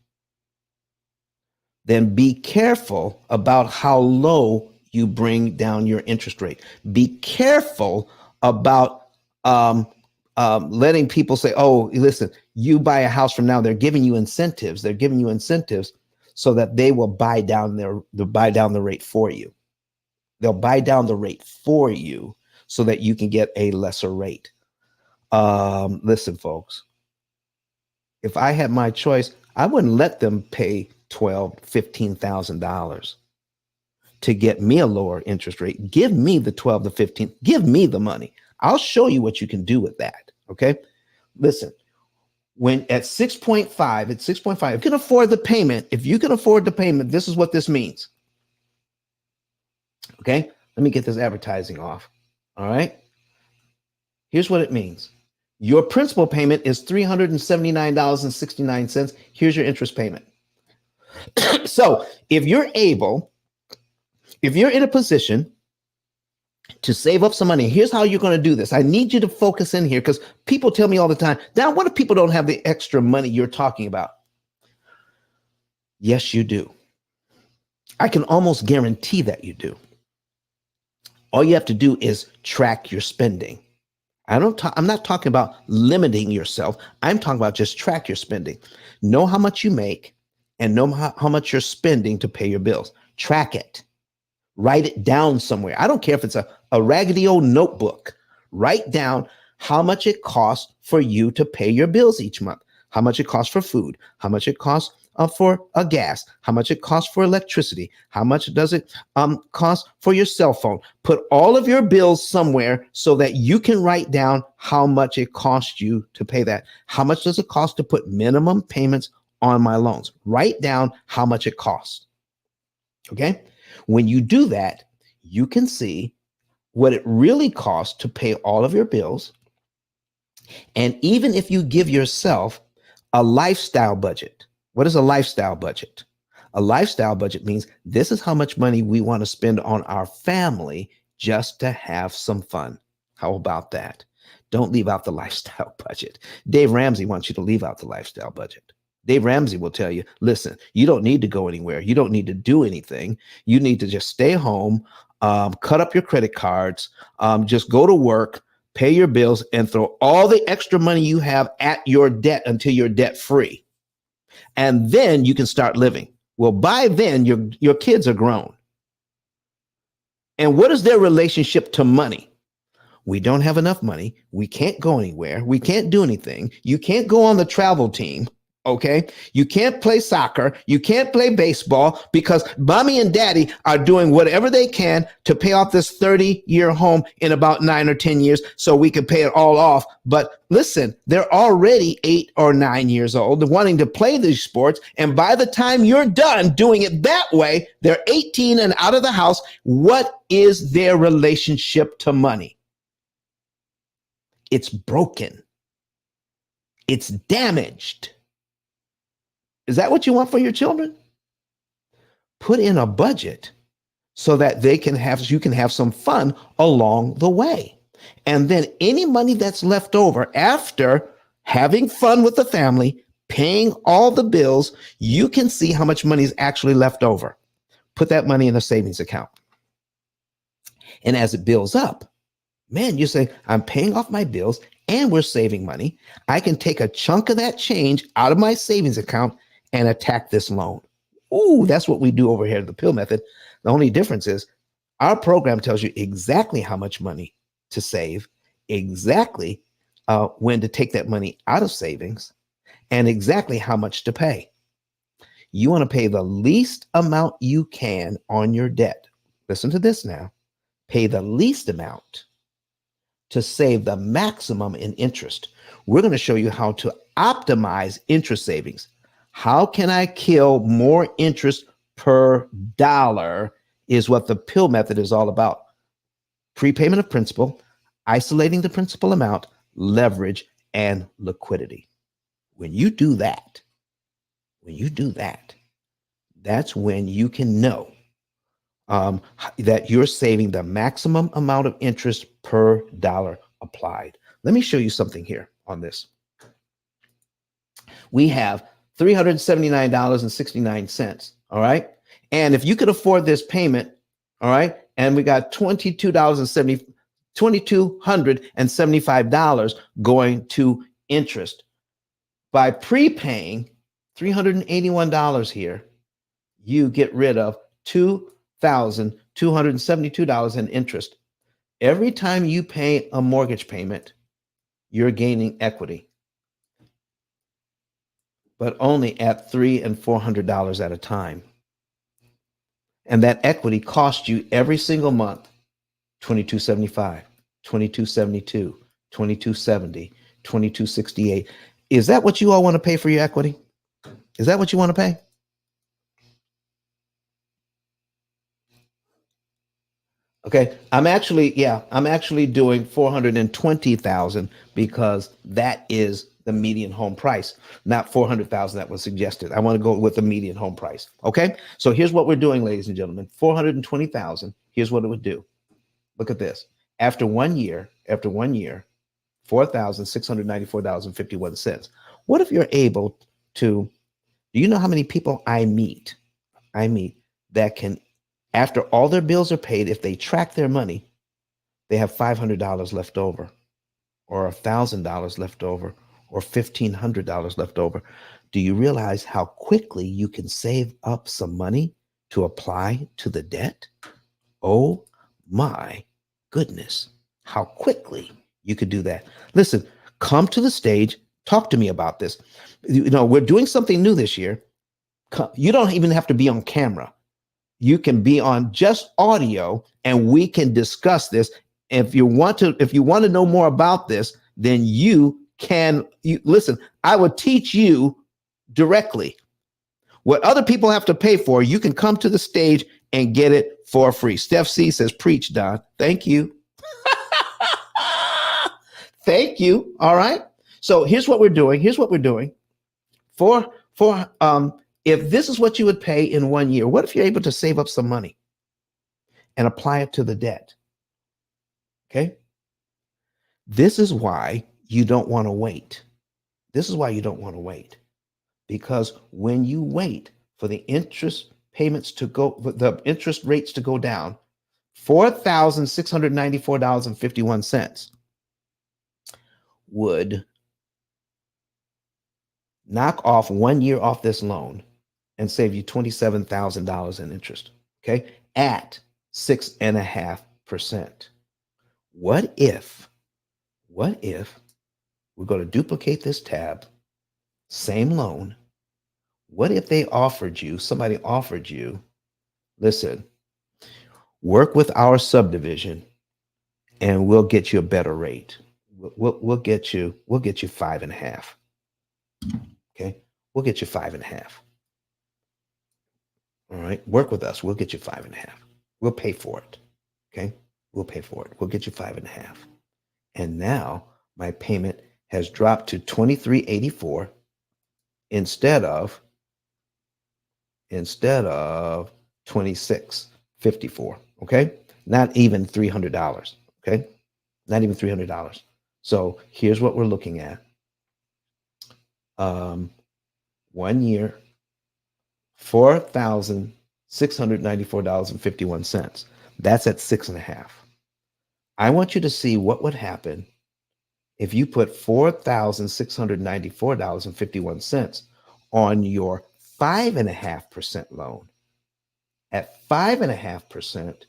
then be careful about how low you bring down your interest rate. Be careful about letting people say, oh, listen, you buy a house from now, they're giving you incentives. They're giving you incentives so that they will buy down the rate for you. They'll buy down the rate for you so that you can get a lesser rate. Listen, folks, if I had my choice, I wouldn't let them pay $12,000, $15,000 to get me a lower interest rate. Give me the 12 to 15. Give me the money. I'll show you what you can do with that. Okay. Listen, when at 6.5, at 6.5, if you can afford the payment, this is what this means. Okay. Let me get this advertising off. All right. Here's what it means. Your principal payment is $379.69. Here's your interest payment. So if you're in a position to save up some money, here's how you're going to do this. I need you to focus in here because people tell me all the time, "Now, what if people don't have the extra money you're talking about?" Yes, you do. I can almost guarantee that you do. All you have to do is track your spending. I'm not talking about limiting yourself. I'm talking about just track your spending. Know how much you make and know how much you're spending to pay your bills. Track it. Write it down somewhere. I don't care if it's a raggedy old notebook. Write down how much it costs for you to pay your bills each month, how much it costs for food, how much it costs for a gas, how much it costs for electricity, how much does it cost for your cell phone. Put all of your bills somewhere so that you can write down how much it costs you to pay that. How much does it cost to put minimum payments on my loans? Write down how much it costs. Okay? When you do that, you can see what it really costs to pay all of your bills. And even if you give yourself a lifestyle budget, what is a lifestyle budget? A lifestyle budget means this is how much money we want to spend on our family just to have some fun. How about that? Don't leave out the lifestyle budget. Dave Ramsey wants you to leave out the lifestyle budget. Dave Ramsey will tell you, listen, you don't need to go anywhere. You don't need to do anything. You need to just stay home, cut up your credit cards, just go to work, pay your bills, and throw all the extra money you have at your debt until you're debt free. And then you can start living. Well, by then, your kids are grown. And what is their relationship to money? We don't have enough money. We can't go anywhere. We can't do anything. You can't go on the travel team. Okay. You can't play soccer. You can't play baseball because mommy and daddy are doing whatever they can to pay off this 30-year home in about 9 or 10 years so we can pay it all off. But listen, they're already 8 or 9 years old, wanting to play these sports. And by the time you're done doing it that way, they're 18 and out of the house. What is their relationship to money? It's broken. It's damaged. Is that what you want for your children? Put in a budget so that you can have some fun along the way. And then any money that's left over after having fun with the family, paying all the bills, you can see how much money is actually left over. Put that money in a savings account. And as it builds up, man, you say, I'm paying off my bills and we're saving money. I can take a chunk of that change out of my savings account and attack this loan. Ooh, that's what we do over here at the P.I.L.L method. The only difference is our program tells you exactly how much money to save, exactly when to take that money out of savings, and exactly how much to pay. You want to pay the least amount you can on your debt. Listen to this now. Pay the least amount to save the maximum in interest. We're going to show you how to optimize interest savings. How can I kill more interest per dollar is what the P.I.L.L method is all about. Prepayment of principal, isolating the principal amount, leverage, and liquidity. When you do that, that's when you can know that you're saving the maximum amount of interest per dollar applied. Let me show you something here on this. We have $379.69. All right. And if you could afford this payment, all right, and we got $2,275 going to interest. By prepaying $381 here, you get rid of $2,272 in interest. Every time you pay a mortgage payment, you're gaining equity. but only at $300 and $400 at a time. And that equity costs you every single month 2275, 2272, 2270, 2268. Is that what you all want to pay for your equity? Is that what you want to pay? Okay, I'm actually doing 420,000 because that is the median home price, not 400,000 that was suggested. I want to go with the median home price. Okay, so here's what we're doing, ladies and gentlemen. 420,000. Here's what it would do. Look at this. After 1 year, $4,694.51. What if you're able to? Do you know how many people I meet? That can, after all their bills are paid, if they track their money, they have $500 left over, or $1,000 left over, or $1,500 left over. Do you realize how quickly you can save up some money to apply to the debt? Oh my goodness, how quickly you could do that. Listen, come to the stage, talk to me about this. We're doing something new this year. You don't even have to be on camera. You can be on just audio, and we can discuss this. If you want to know more about this, then you listen. I will teach you directly. What other people have to pay for, you can come to the stage and get it for free. Steph C says, "Preach, Don." Thank you. Thank you. All right. So here's what we're doing. For if this is what you would pay in 1 year, what if you're able to save up some money and apply it to the debt? Okay. This is why you don't want to wait. Because when you wait for the interest rates to go down, $4,694.51 would knock off 1 year off this loan and save you $27,000 in interest. Okay, at 6.5%. What if we're going to duplicate this tab, same loan? What if somebody offered you, listen, work with our subdivision and we'll get you a better rate. We'll get you 5.5. Okay, we'll get you 5.5. All right, work with us. We'll get you 5.5. We'll pay for it. Okay, we'll pay for it. We'll get you 5.5. And now my payment has dropped to $23.84 instead of $26.54. Okay, not even $300. Okay, not even $300. So here's what we're looking at. 1 year, $4,694.51. That's at 6.5. I want you to see what would happen if you put $4,694.51 on your 5.5% loan. At 5.5%,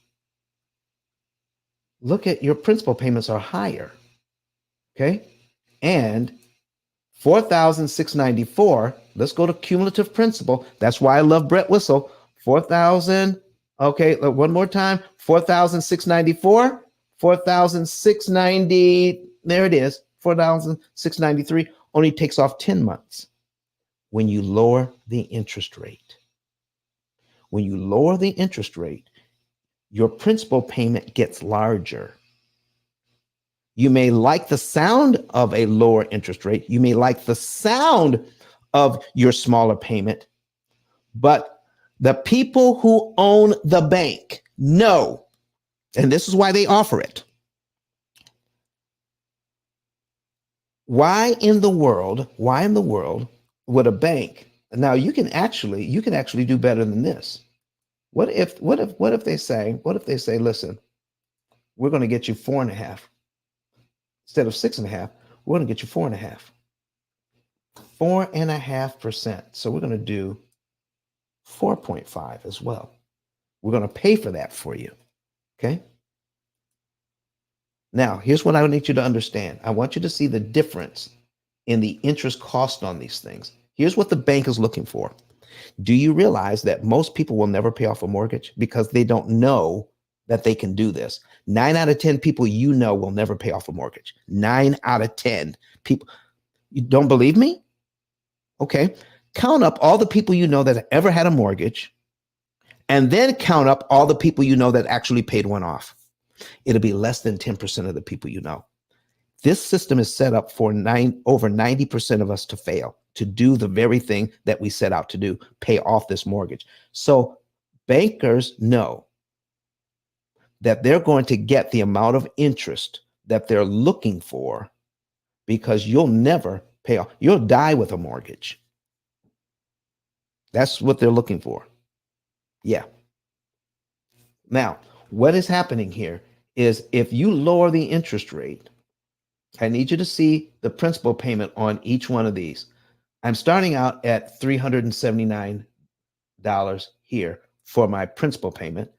look at your principal payments are higher. Okay, and 4,694. Let's go to cumulative principal. That's why I love Brett Whistle. 4,000. Okay, one more time. 4,694. 4,690. There it is. 4,693 only takes off 10 months. When you lower the interest rate, your principal payment gets larger. You may like the sound of a lower interest rate. You may like the sound of your smaller payment, but the people who own the bank know, and this is why they offer it. Why in the world would a bank? Now you can actually do better than this. What if they say, listen, we're going to get you 4.5 instead of 6.5. We're going to get you 4.5. 4.5%. So we're going to do 4.5 as well. We're going to pay for that for you. Okay. Now, here's what I need you to understand. I want you to see the difference in the interest cost on these things. Here's what the bank is looking for. Do you realize that most people will never pay off a mortgage because they don't know that they can do this? 9 out of 10 people you know will never pay off a mortgage. 9 out of 10 people. You don't believe me? Okay. Count up all the people you know that ever had a mortgage, and then count up all the people you know that actually paid one off. It'll be less than 10% of the people you know. This system is set up for over 90% of us to fail, to do the very thing that we set out to do, pay off this mortgage. So bankers know that they're going to get the amount of interest that they're looking for because you'll never pay off. You'll die with a mortgage. That's what they're looking for. Yeah. Now, what is happening here is if you lower the interest rate, I need you to see the principal payment on each one of these. I'm starting out at $379 here for my principal payment.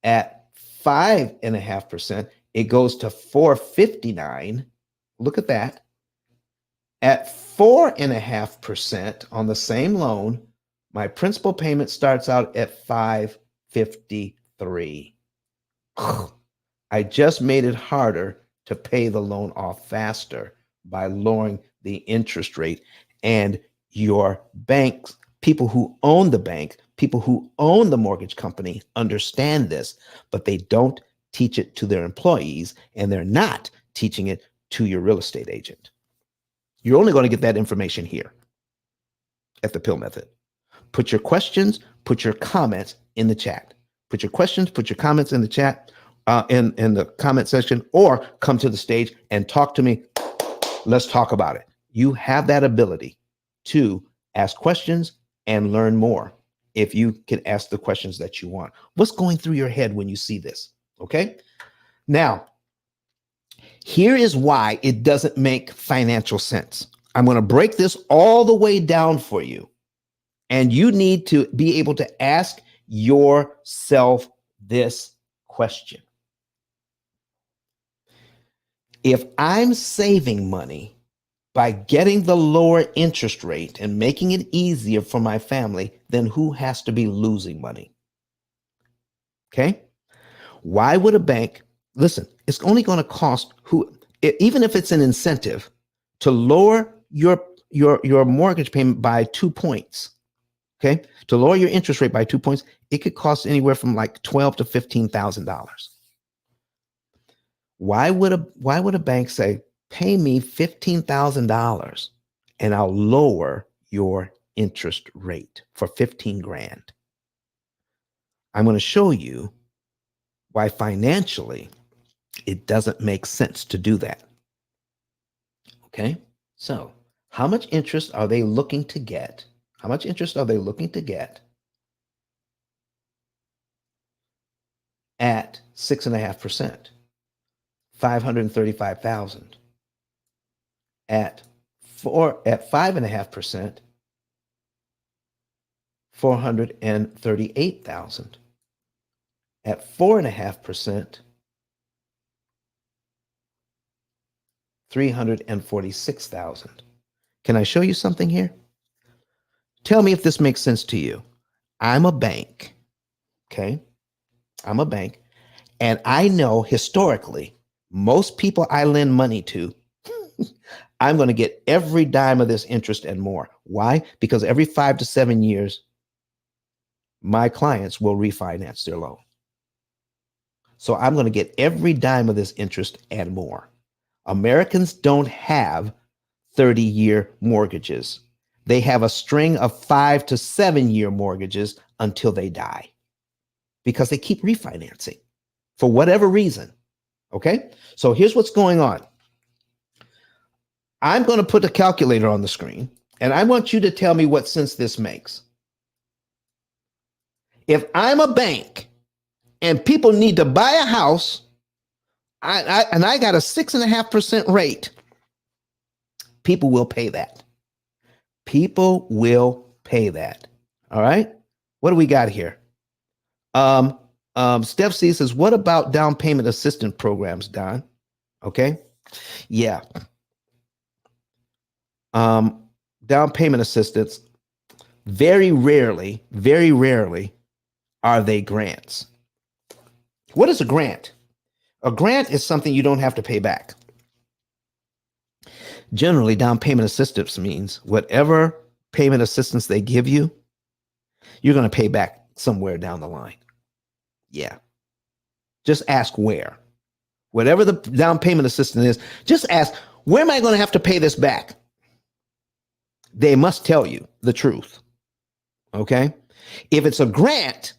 At 5.5%, it goes to $459. Look at that. At 4.5% on the same loan, my principal payment starts out at $553. I just made it harder to pay the loan off faster by lowering the interest rate. And your banks, people who own the bank, people who own the mortgage company understand this, but they don't teach it to their employees, and they're not teaching it to your real estate agent. You're only going to get that information here at the P.I.L.L method. Put your questions, put your comments in the chat. Put your questions, put your comments in the chat, in the comment section, or come to the stage and talk to me. Let's talk about it. You have that ability to ask questions and learn more if you can ask the questions that you want. What's going through your head when you see this? Okay. Now, here is why it doesn't make financial sense. I'm going to break this all the way down for you. And you need to be able to ask yourself this question. If I'm saving money by getting the lower interest rate and making it easier for my family, then who has to be losing money? Okay. Why would a bank, listen, it's only going to cost even if it's an incentive to lower your mortgage payment by 2 points. Okay. To lower your interest rate by 2 points, it could cost anywhere from like $12,000 to $15,000. Why would a bank say, pay me $15,000 and I'll lower your interest rate for 15 grand? I'm going to show you why financially it doesn't make sense to do that. Okay. So how much interest are they looking to get? How much interest are they looking to get at 6.5%? 535,000. At 5.5%, 438,000. At 4.5%, 346,000. Can I show you something here? Tell me if this makes sense to you. I'm a bank. Okay. I'm a bank. And I know historically, most people I lend money to, I'm going to get every dime of this interest and more. Why? Because every 5 to 7 years, my clients will refinance their loan. So I'm going to get every dime of this interest and more. Americans don't have 30-year mortgages. They have a string of 5 to 7 year mortgages until they die because they keep refinancing for whatever reason. Okay. So here's what's going on. I'm going to put a calculator on the screen and I want you to tell me what sense this makes. If I'm a bank and people need to buy a house, and I got a 6.5% rate, people will pay that. People will pay that. All right. What do we got here? Steph C says, what about down payment assistance programs, Don? Okay. Yeah. down payment assistance, very rarely are they grants. What is a grant? A grant is something you don't have to pay back. Generally, down payment assistance means whatever payment assistance they give you, you're going to pay back somewhere down the line. Yeah. Just ask where. Whatever the down payment assistance is, just ask, where am I going to have to pay this back? They must tell you the truth. Okay? If it's a grant,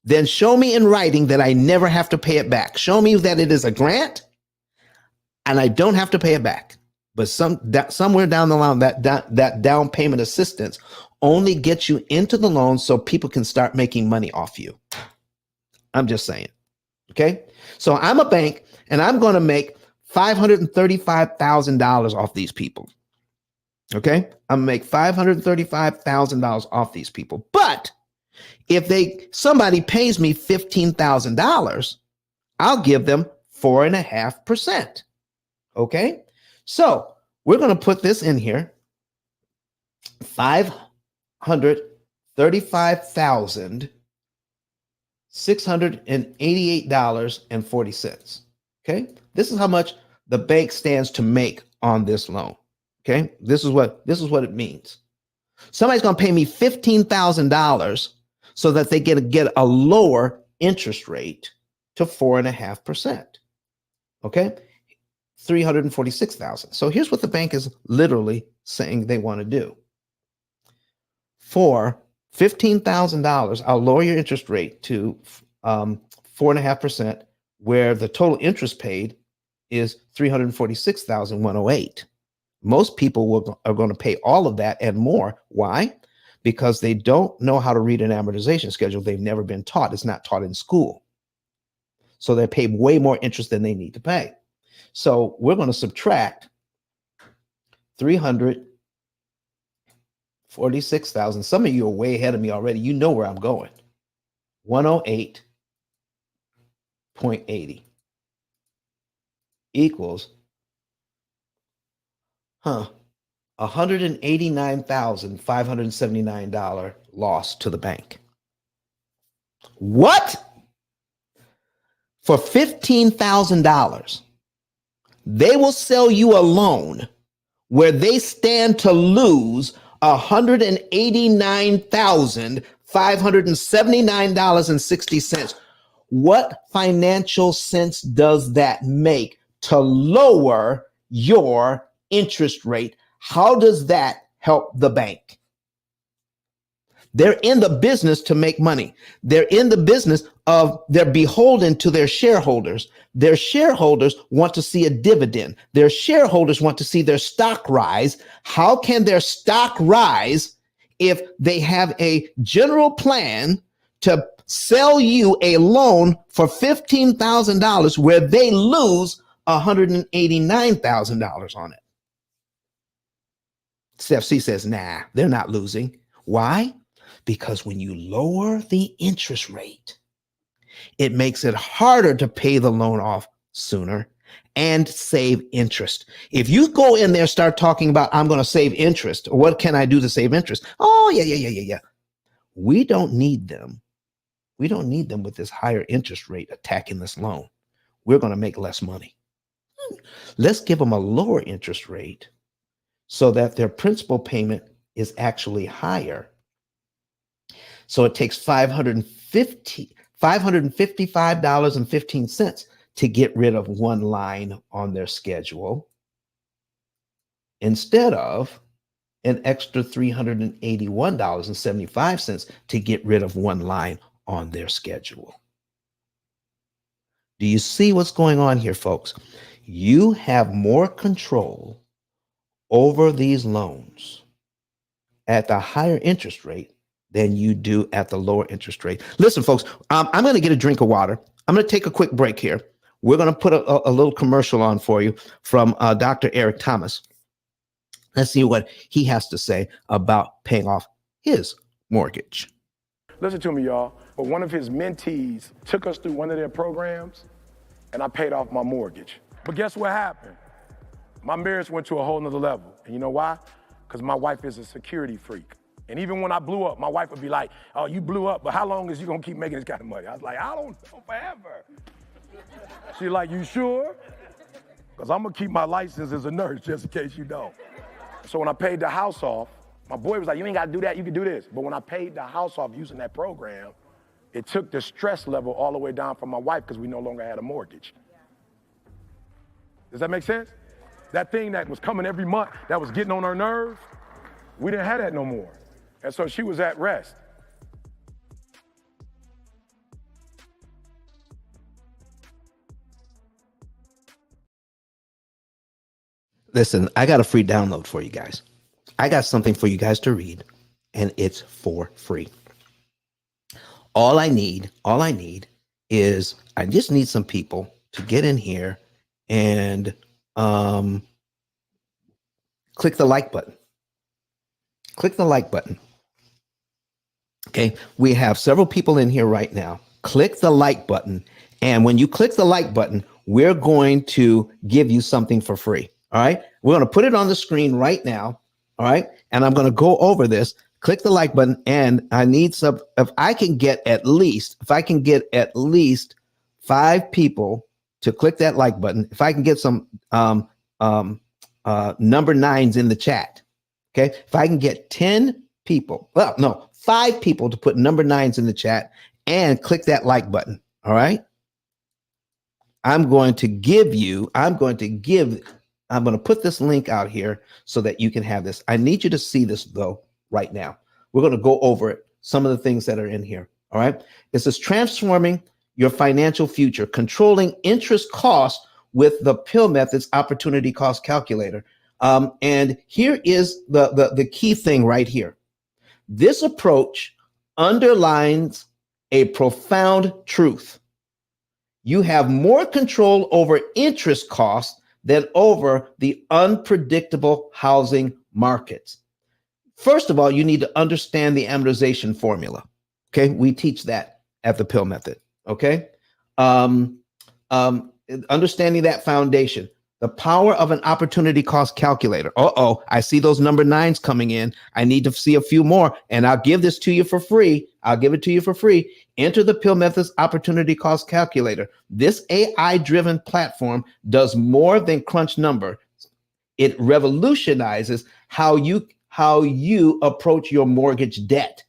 then show me in writing that I never have to pay it back. Show me that it is a grant and I don't have to pay it back. But somewhere down the line, that down payment assistance only gets you into the loan so people can start making money off you. I'm just saying. Okay? So I'm a bank and I'm going to make $535,000 off these people. Okay? I'm going to make $535,000 off these people. But if somebody pays me $15,000, I'll give them 4.5%. Okay? So we're going to put this in here. $535,688.40. Okay? This is how much the bank stands to make on this loan. Okay? This is what it means. Somebody's going to pay me $15,000 so that they get a lower interest rate to 4.5%. Okay? $346,000. So here's what the bank is literally saying they want to do. For $15,000, I'll lower your interest rate to 4.5%, where the total interest paid is $346,108. Most people are going to pay all of that and more. Why? Because they don't know how to read an amortization schedule. They've never been taught. It's not taught in school. So they pay way more interest than they need to pay. So we're going to subtract $346,000. Some of you are way ahead of me already. You know where I'm going. 108.80 equals $189,579 loss to the bank. What? For $15,000, they will sell you a loan where they stand to lose $189,579.60. What financial sense does that make to lower your interest rate? How does that help the bank? They're in the business to make money. They're in the business they're beholden to their shareholders. Their shareholders want to see a dividend. Their shareholders want to see their stock rise. How can their stock rise if they have a general plan to sell you a loan for $15,000 where they lose $189,000 on it? Steph C says, nah, they're not losing. Why? Because when you lower the interest rate, it makes it harder to pay the loan off sooner and save interest. If you go in there, start talking about, I'm going to save interest, or what can I do to save interest? Oh, yeah. We don't need them. We don't need them with this higher interest rate attacking this loan. We're going to make less money. Let's give them a lower interest rate so that their principal payment is actually higher. So it takes $555.15 to get rid of one line on their schedule instead of an extra $381.75 to get rid of one line on their schedule. Do you see what's going on here, folks? You have more control over these loans at the higher interest rate than you do at the lower interest rate. Listen, folks, I'm going to get a drink of water. I'm going to take a quick break here. We're going to put a little commercial on for you from Dr. Eric Thomas. Let's see what he has to say about paying off his mortgage. Listen to me, y'all. But one of his mentees took us through one of their programs, and I paid off my mortgage. But guess what happened? My marriage went to a whole nother level. And you know why? because my wife is a security freak. And even when I blew up, my wife would be like, oh, you blew up, but how long is you gonna keep making this kind of money? I was like, I don't know, forever. She's like, you sure? Because I'm gonna keep my license as a nurse just in case you don't. So when I paid the house off, my boy was like, you ain't gotta do that, you can do this. But when I paid the house off using that program, it took the stress level all the way down for my wife because we no longer had a mortgage. Does that make sense? That thing that was coming every month, that was getting on her nerves, we didn't have that no more. And so she was at rest. Listen, I got a free download for you guys. I got something for you guys to read, and it's for free. All I need is I just need some people to get in here and click the like button. Click the like button. Okay, we have several people in here right now. Click the like button. And when you click the like button, we're going to give you something for free. All right, we're going to put it on the screen right now. All right, and I'm going to go over this. Click the like button, and I need some. If I can get at least 5 people to click that like button, if I can get some number 9s in the chat, okay, if I can get 10 people, 5 people to put number 9s in the chat and click that like button. All right, I'm going to put this link out here so that you can have this. I need you to see this though right now. We're going to go over it, some of the things that are in here. All right. This is transforming your financial future, controlling interest costs with the P.I.L.L method's opportunity cost calculator. And here is the key thing right here. This approach underlines a profound truth. You have more control over interest costs than over the unpredictable housing markets. First of all, you need to understand the amortization formula. Okay, we teach that at the P.I.L.L method. Okay, understanding that foundation, the power of an opportunity cost calculator. I see those number 9s coming in. I need to see a few more, and I'll give this to you for free. I'll give it to you for free. Enter the P.I.L.L method's opportunity cost calculator. This AI-driven platform does more than crunch number. It revolutionizes how you approach your mortgage debt.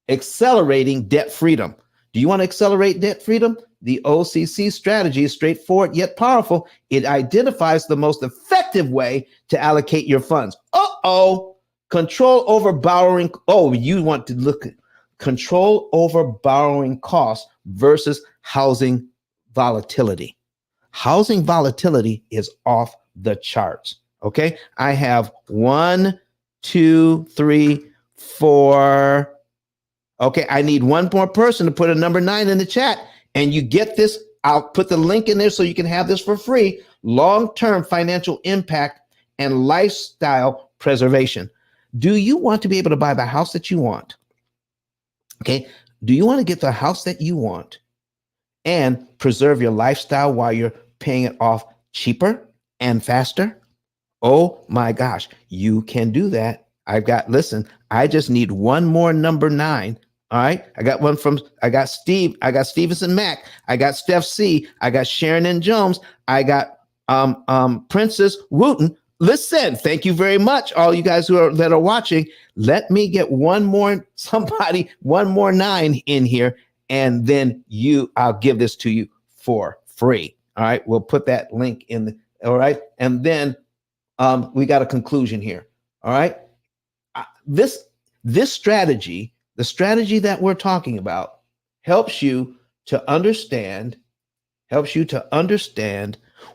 Accelerating debt freedom. Do you want to accelerate debt freedom? The OCC strategy is straightforward yet powerful. It identifies the most effective way to allocate your funds. Control over borrowing. You want to look at control over borrowing costs versus housing volatility. Housing volatility is off the charts. Okay, I have 1, 2, 3, 4. Okay, I need one more person to put a number 9 in the chat, and you get this. I'll put the link in there so you can have this for free. Long-term financial impact and lifestyle preservation. Do you want to be able to buy the house that you want? Okay, do you want to get the house that you want and preserve your lifestyle while you're paying it off cheaper and faster? Oh my gosh, you can do that. I just need one more number 9. All right. I got Stevenson Mac. I got Steph C. I got Sharon N. Jones. I got Princess Wooten. Listen, thank you very much, all you guys that are watching. Let me get one more 9 in here, and then I'll give this to you for free. All right. We'll put that link in. All right. And then we got a conclusion here. All right. This strategy, the strategy that we're talking about, helps you to understand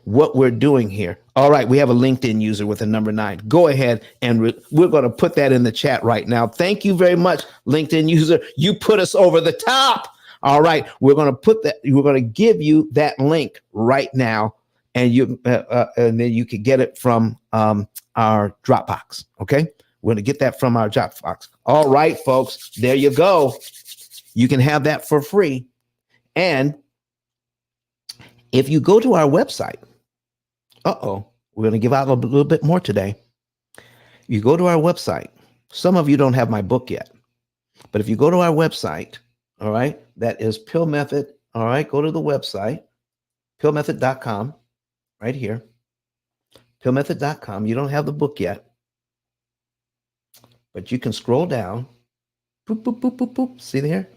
what we're doing here. All right, we have a LinkedIn user with a number 9. Go ahead, and we're going to put that in the chat right now. Thank you very much, LinkedIn user. You put us over the top. All right, we're going to give you that link right now, and then you can get it from our Dropbox. Okay. We're going to get that from our Dropbox. All right, folks, there you go. You can have that for free. And if you go to our website, we're going to give out a little bit more today. You go to our website. Some of you don't have my book yet, but if you go to our website, all right, that is P.I.L.L Method. All right, go to the website, pillmethod.com, right here, pillmethod.com. You don't have the book yet, but you can scroll down. Boop, boop, boop, boop, boop. See there?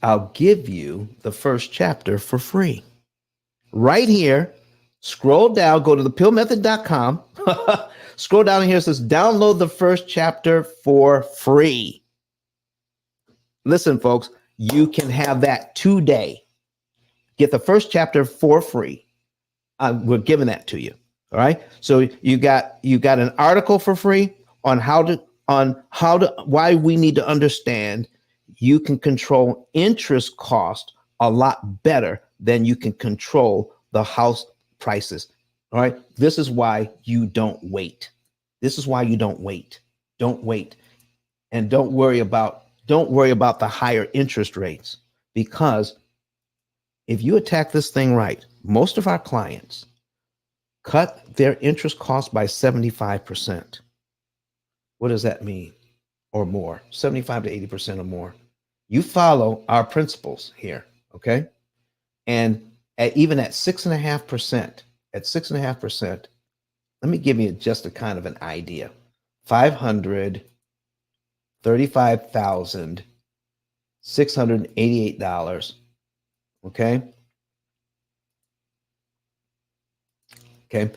I'll give you the first chapter for free. Right here, scroll down, go to the pillmethod.com. Scroll down here, it says download the first chapter for free. Listen, folks, you can have that today. Get the first chapter for free. We're giving that to you. All right. So you got an article for free on why we need to understand you can control interest cost a lot better than you can control the house prices. All right. This is why you don't wait. This is why you don't wait. Don't wait. And don't worry about the higher interest rates, because if you attack this thing right, most of our clients cut their interest cost by 75%. What does that mean? Or more, 75 to 80% or more. You follow our principles here, okay? And even at 6.5%, let me give you just a kind of an idea. $535,688, okay? Okay.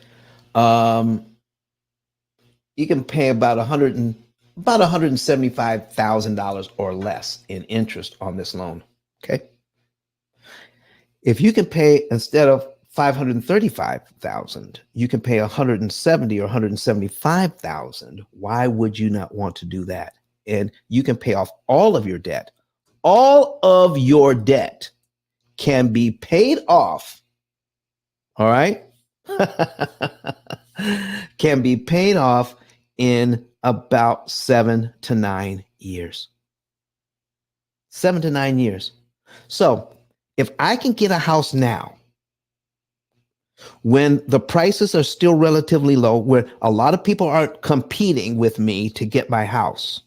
You can pay about $175,000 or less in interest on this loan. Okay. If you can pay, instead of 535,000, you can pay 170 or 175,000. Why would you not want to do that? And you can pay off all of your debt. All of your debt can be paid off. All right. Can be paid off in about 7 to 9 years. 7 to 9 years. So if I can get a house now, when the prices are still relatively low, where a lot of people aren't competing with me to get my house,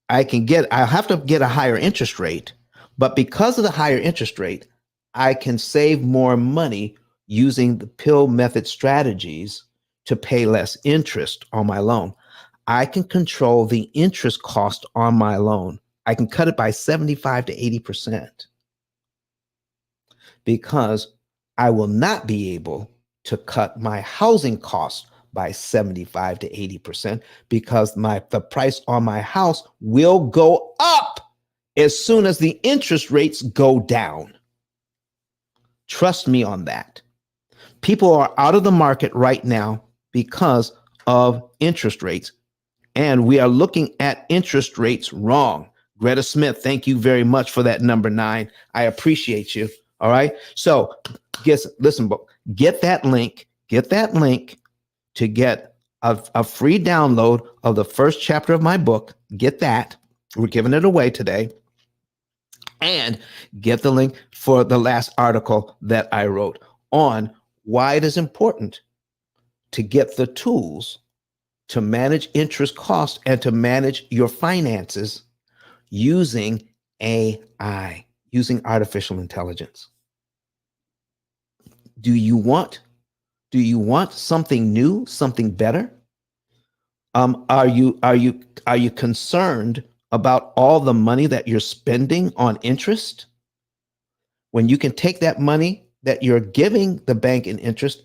I'll have to get a higher interest rate, but because of the higher interest rate, I can save more money using the P.I.L.L method strategies to pay less interest on my loan. I can control the interest cost on my loan. I can cut it by 75 to 80%, because I will not be able to cut my housing costs by 75 to 80%, because the price on my house will go up as soon as the interest rates go down. Trust me on that. People are out of the market right now because of interest rates, and we are looking at interest rates wrong. Greta Smith, thank you very much for that number 9. I appreciate you. All right. So listen, get that link to get a free download of the first chapter of my book. Get that. We're giving it away today. And get the link for the last article that I wrote on why it is important to get the tools to manage interest costs and to manage your finances using AI, using artificial intelligence. Do you want something new, something better? Are you concerned about all the money that you're spending on interest, when you can take that money that you're giving the bank in interest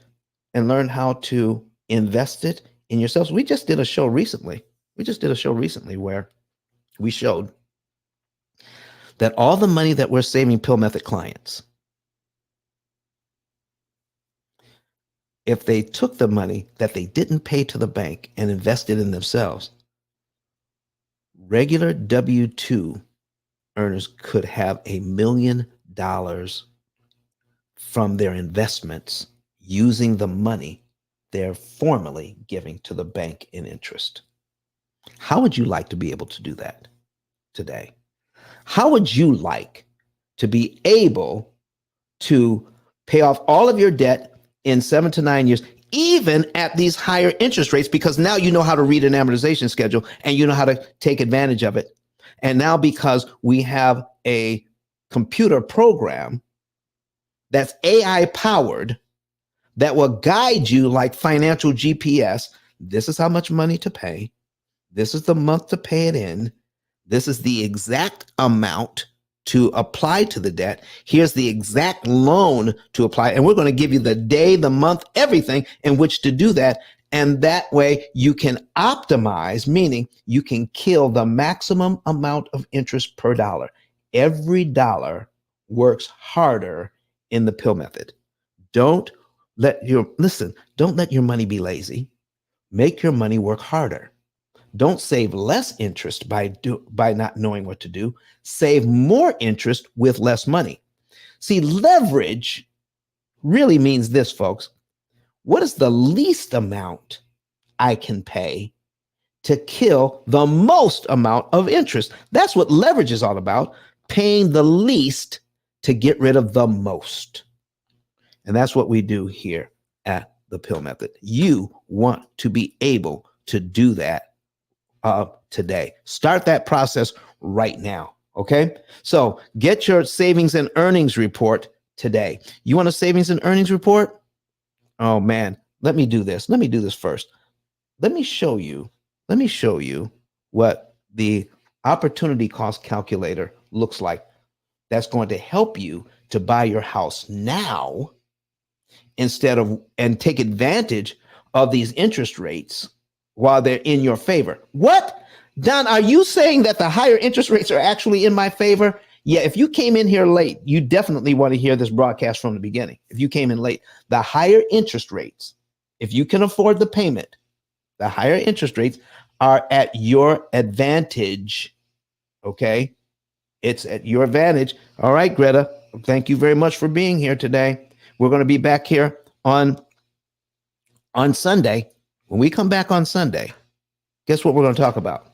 and learn how to invest it in yourselves? We just did a show recently. Where we showed that all the money that we're saving P.I.L.L method clients, if they took the money that they didn't pay to the bank and invested in themselves, regular W-2 earners could have $1 million from their investments using the money they're formerly giving to the bank in interest. How would you like to be able to do that today? How would you like to be able to pay off all of your debt in 7 to 9 years, even at these higher interest rates, because now you know how to read an amortization schedule and you know how to take advantage of it. And now because we have a computer program that's AI powered that will guide you like financial GPS, this is how much money to pay. This is the month to pay it in. This is the exact amount to apply to the debt. Here's the exact loan to apply. And we're going to give you the day, the month, everything in which to do that. And that way you can optimize, meaning you can kill the maximum amount of interest per dollar. Every dollar works harder in the P.I.L.L method. Don't let your money be lazy. Make your money work harder. Don't save less interest by not knowing what to do. Save more interest with less money. See, leverage really means this, folks. What is the least amount I can pay to kill the most amount of interest? That's what leverage is all about, paying the least to get rid of the most. And that's what we do here at the P.I.L.L method. You want to be able to do that today. Start that process right now. Okay. So get your savings and earnings report today. You want a savings and earnings report? Oh man, let me do this. Let me do this first. Let me show you what the opportunity cost calculator looks like. That's going to help you to buy your house now and take advantage of these interest rates while they're in your favor. What? Don, are you saying that the higher interest rates are actually in my favor? Yeah, if you came in here late, you definitely want to hear this broadcast from the beginning. If you came in late, the higher interest rates, if you can afford the payment, the higher interest rates are at your advantage. Okay? It's at your advantage. All right, Greta, thank you very much for being here today. We're going to be back here on Sunday. When we come back on Sunday, guess what we're going to talk about?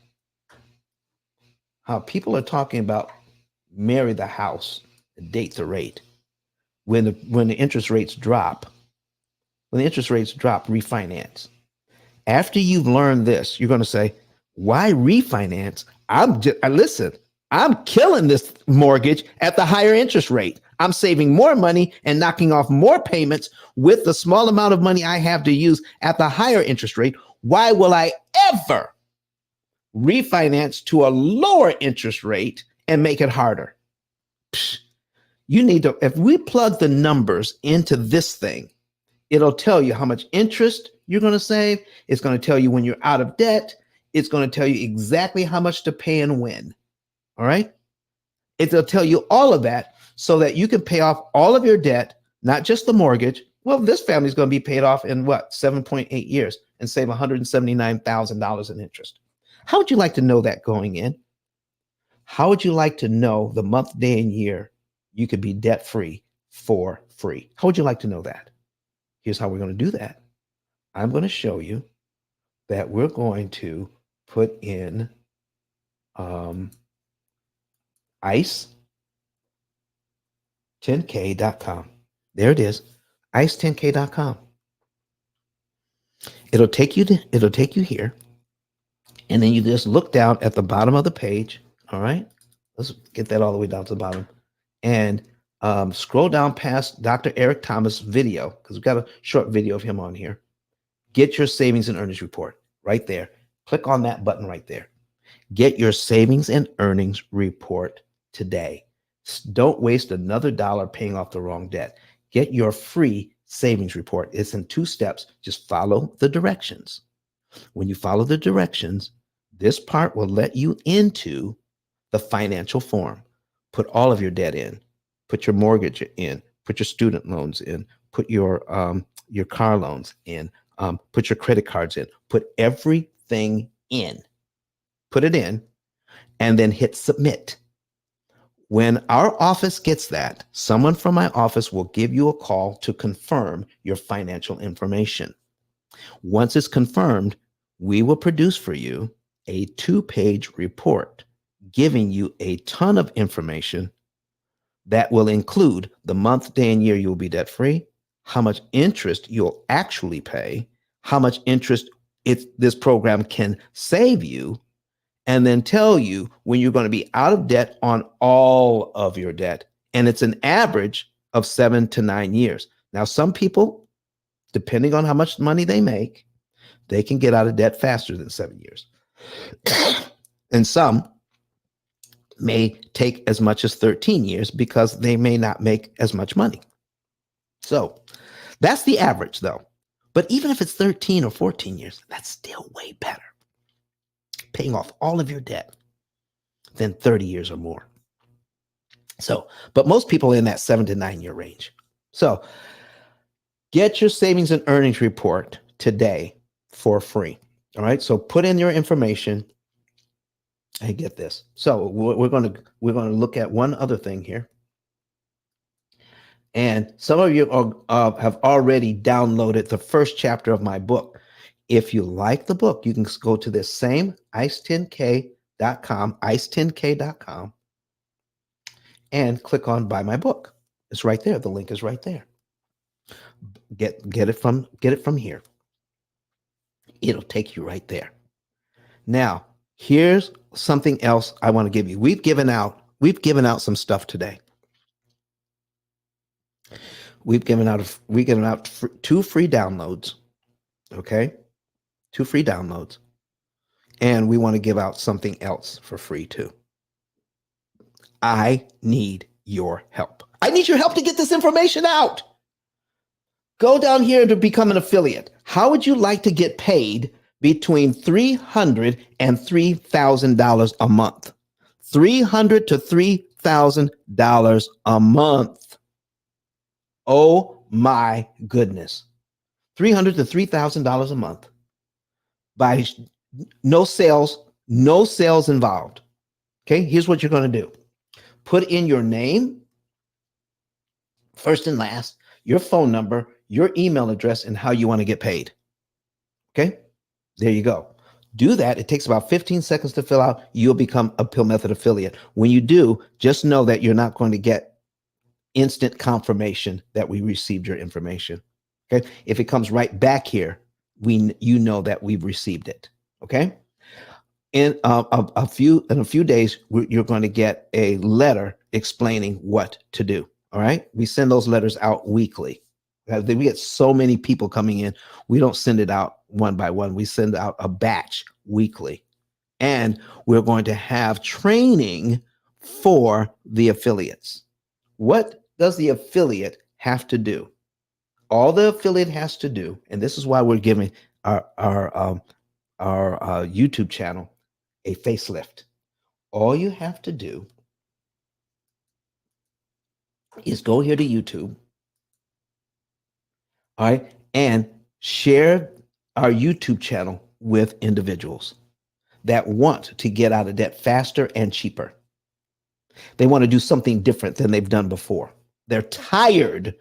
How people are talking about marry the house, date the rate. When the interest rates drop, refinance. After you've learned this, you're going to say, why refinance? I'm killing this mortgage at the higher interest rate. I'm saving more money and knocking off more payments with the small amount of money I have to use at the higher interest rate. Why will I ever refinance to a lower interest rate and make it harder? You need to, if we plug the numbers into this thing, it'll tell you how much interest you're going to save. It's going to tell you when you're out of debt. It's going to tell you exactly how much to pay and when. All right. It'll tell you all of that so that you can pay off all of your debt, not just the mortgage. Well, this family is going to be paid off in 7.8 years and save $179,000 in interest. How would you like to know that going in? How would you like to know the month, day, and year you could be debt free for free? How would you like to know that? Here's how we're going to do that. I'm going to show you that we're going to put in ice10k.com. There it is, ice10k.com. It'll take you here, and then you just look down at the bottom of the page. All right, let's get that all the way down to the bottom, and scroll down past Dr. Eric Thomas' video, because we've got a short video of him on here. Get your savings and earnings report right there. Click on that button right there. Get your savings and earnings report today. Don't waste another dollar paying off the wrong debt. Get your free savings report. It's in 2 steps. Just follow the directions. When you follow the directions, this part will let you into the financial form. Put all of your debt in. Put your mortgage in. Put your student loans in. Put your car loans in. Put your credit cards in. Put everything in. Put it in, and then hit submit. When our office gets that, someone from my office will give you a call to confirm your financial information. Once it's confirmed, we will produce for you a 2-page report giving you a ton of information that will include the month, day, and year you will be debt free, how much interest you'll actually pay, how much interest this program can save you, and then tell you when you're going to be out of debt on all of your debt. And it's an average of 7 to 9 years. Now, some people, depending on how much money they make, they can get out of debt faster than 7 years. And some may take as much as 13 years because they may not make as much money. So that's the average, though. But even if it's 13 or 14 years, that's still way better, paying off all of your debt, than 30 years or more. So, but most people are in that 7 to 9 year range. So get your savings and earnings report today for free. All right. So put in your information and get this. So we're going to look at one other thing here. And some of you have already downloaded the first chapter of my book. If you like the book, you can go to this same ice10k.com, ice10k.com, and click on buy my book. It's right there. The link is right there. Get it from here. It'll take you right there. Now, here's something else I want to give you. We've given out some stuff today. We've given out 2 free downloads. Okay? 2 free downloads. And we want to give out something else for free too. I need your help. I need your help to get this information out. Go down here to become an affiliate. How would you like to get paid between $300 and $3,000 a month? $300 to $3,000 a month. Oh my goodness. $300 to $3,000 a month by no sales involved. Okay, here's what you're going to do. Put in your name, first and last, your phone number, your email address, and how you want to get paid. Okay, there you go. Do that. It takes about 15 seconds to fill out. You'll become a P.I.L.L Method affiliate. When you do, just know that you're not going to get instant confirmation that we received your information. Okay, if it comes right back here, you know that we've received it. Okay. In a few days, you're going to get a letter explaining what to do. All right. We send those letters out weekly. We get so many people coming in. We don't send it out one by one. We send out a batch weekly. And we're going to have training for the affiliates. What does the affiliate have to do? All the affiliate has to do, and this is why we're giving our YouTube channel a facelift. All you have to do is go here to YouTube, all right, and share our YouTube channel with individuals that want to get out of debt faster and cheaper. They want to do something different than they've done before. They're tired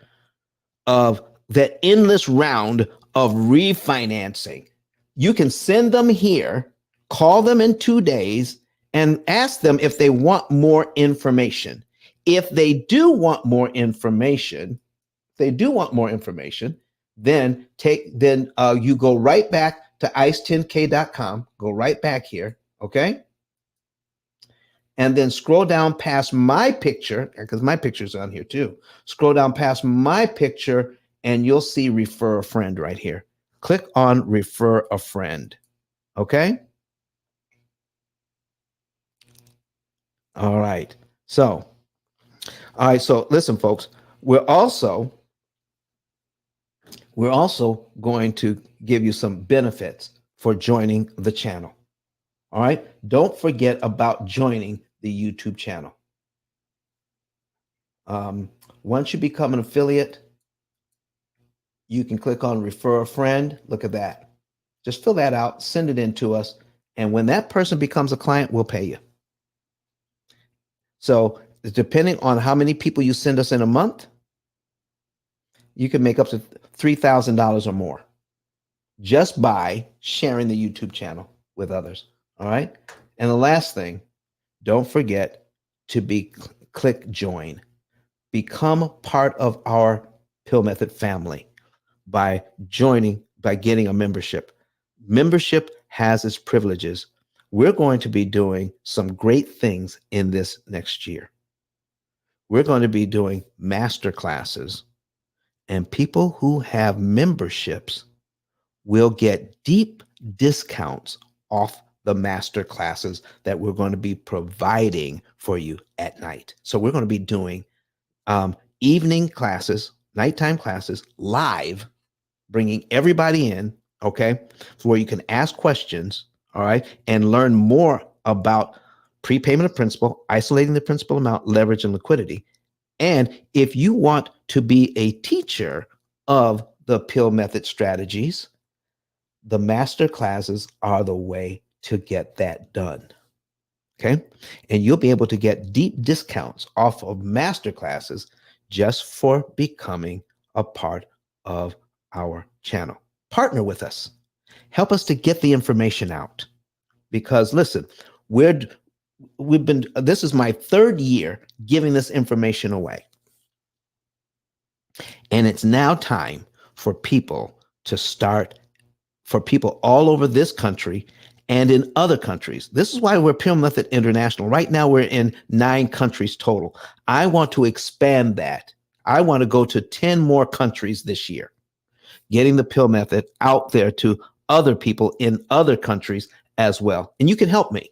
of that endless round of refinancing. You can send them here, call them in 2 days, and ask them if they want more information. If they do want more information, then you go right back to ice10k.com, go right back here, okay? And then scroll down past my picture, because my picture's on here too. Scroll down past my picture and you'll see refer a friend right here. Click on refer a friend, okay? All right, so listen, folks, we're also going to give you some benefits for joining the channel. All right, don't forget about joining the YouTube channel. Once you become an affiliate, you can click on refer a friend. Look at that. Just fill that out, send it in to us, and when that person becomes a client, we'll pay you. So depending on how many people you send us in a month, you can make up to $3,000 or more just by sharing the YouTube channel with others. All right. And the last thing, don't forget to click join. Become part of our Pill Method family by getting a membership. Membership has its privileges. We're going to be doing some great things in this next year. We're going to be doing master classes, and people who have memberships will get deep discounts off the master classes that we're going to be providing for you at night. So we're going to be doing evening classes, nighttime classes, live, bringing everybody in, okay, so where you can ask questions, all right, and learn more about prepayment of principal, isolating the principal amount, leverage, and liquidity. And if you want to be a teacher of the P.I.L.L method strategies, the master classes are the way to get that done. Okay. And you'll be able to get deep discounts off of master classes just for becoming a part of our channel. Partner with us. Help us to get the information out. Because listen, this is my third year giving this information away. And it's now time for people to start, for people all over this country and in other countries. This is why we're P.I.L.L Method International. Right now, we're in 9 countries total. I want to expand that. I want to go to 10 more countries this year, getting the P.I.L.L Method out there to other people in other countries as well. And you can help me.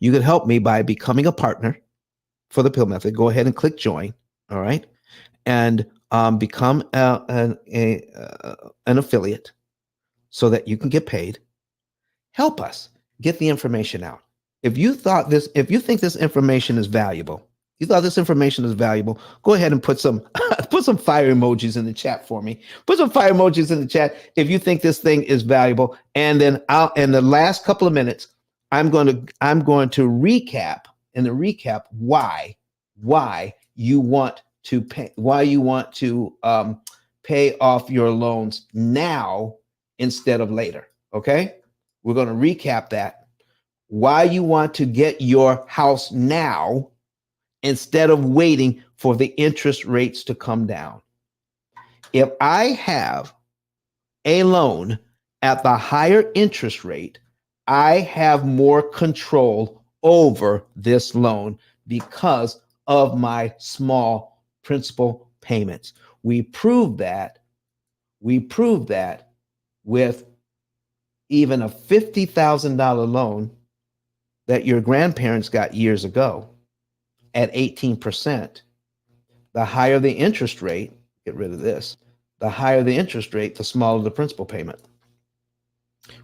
You can help me by becoming a partner for the P.I.L.L Method. Go ahead and click join. All right. And become an affiliate so that you can get paid. Help us get the information out. If you think this information is valuable, go ahead and put some fire emojis in the chat for me. Put some fire emojis in the chat if you think this thing is valuable. And then in the last couple of minutes, I'm going to recap why you want to pay off your loans now instead of later. Okay. We're going to recap that. Why you want to get your house now instead of waiting for the interest rates to come down. If I have a loan at the higher interest rate, I have more control over this loan because of my small principal payments. We proved that with even a $50,000 loan that your grandparents got years ago at 18%. The higher the interest rate, get rid of this, the higher the interest rate, the smaller the principal payment.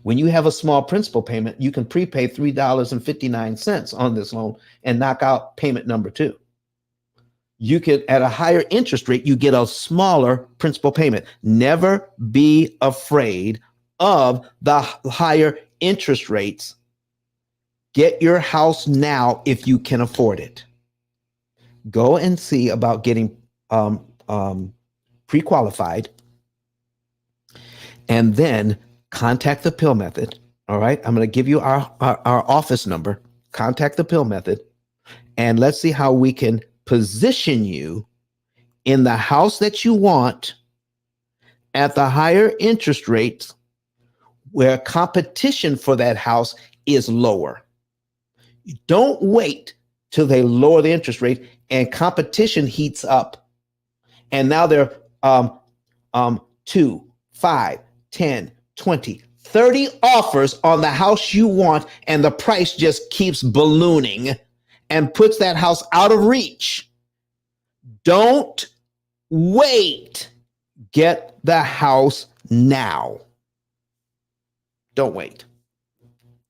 When you have a small principal payment, you can prepay $3.59 on this loan and knock out payment number 2. You could, at a higher interest rate, you get a smaller principal payment. Never be afraid of the higher interest rates. Get your house now if you can afford it. Go and see about getting pre-qualified, and then contact the P.I.L.L Method. All right, I'm going to give you our office number. Contact the P.I.L.L Method, and let's see how we can position you in the house that you want at the higher interest rates, where competition for that house is lower. Don't wait till they lower the interest rate and competition heats up. And now they're 2, 5, 10, 20, 30 offers on the house you want, and the price just keeps ballooning and puts that house out of reach. Don't wait. Get the house now. Don't wait.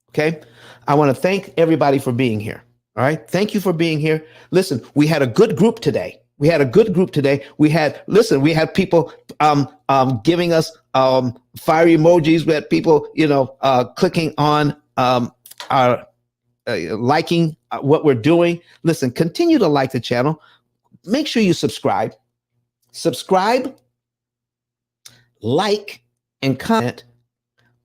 Okay? I want to thank everybody for being here. All right? Thank you for being here. Listen, we had a good group today. We had people giving us fire emojis. We had people, clicking on our liking what we're doing. Listen, continue to like the channel. Make sure you subscribe, like, and comment,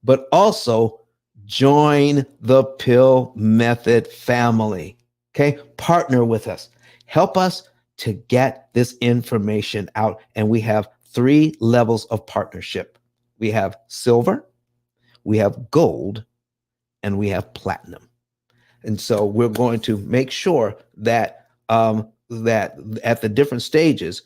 but also join the P.I.L.L Method family. Okay, partner with us. Help us to get this information out. And we have 3 levels of partnership. We have silver, we have gold, and we have platinum. And so we're going to make sure that that at the different stages,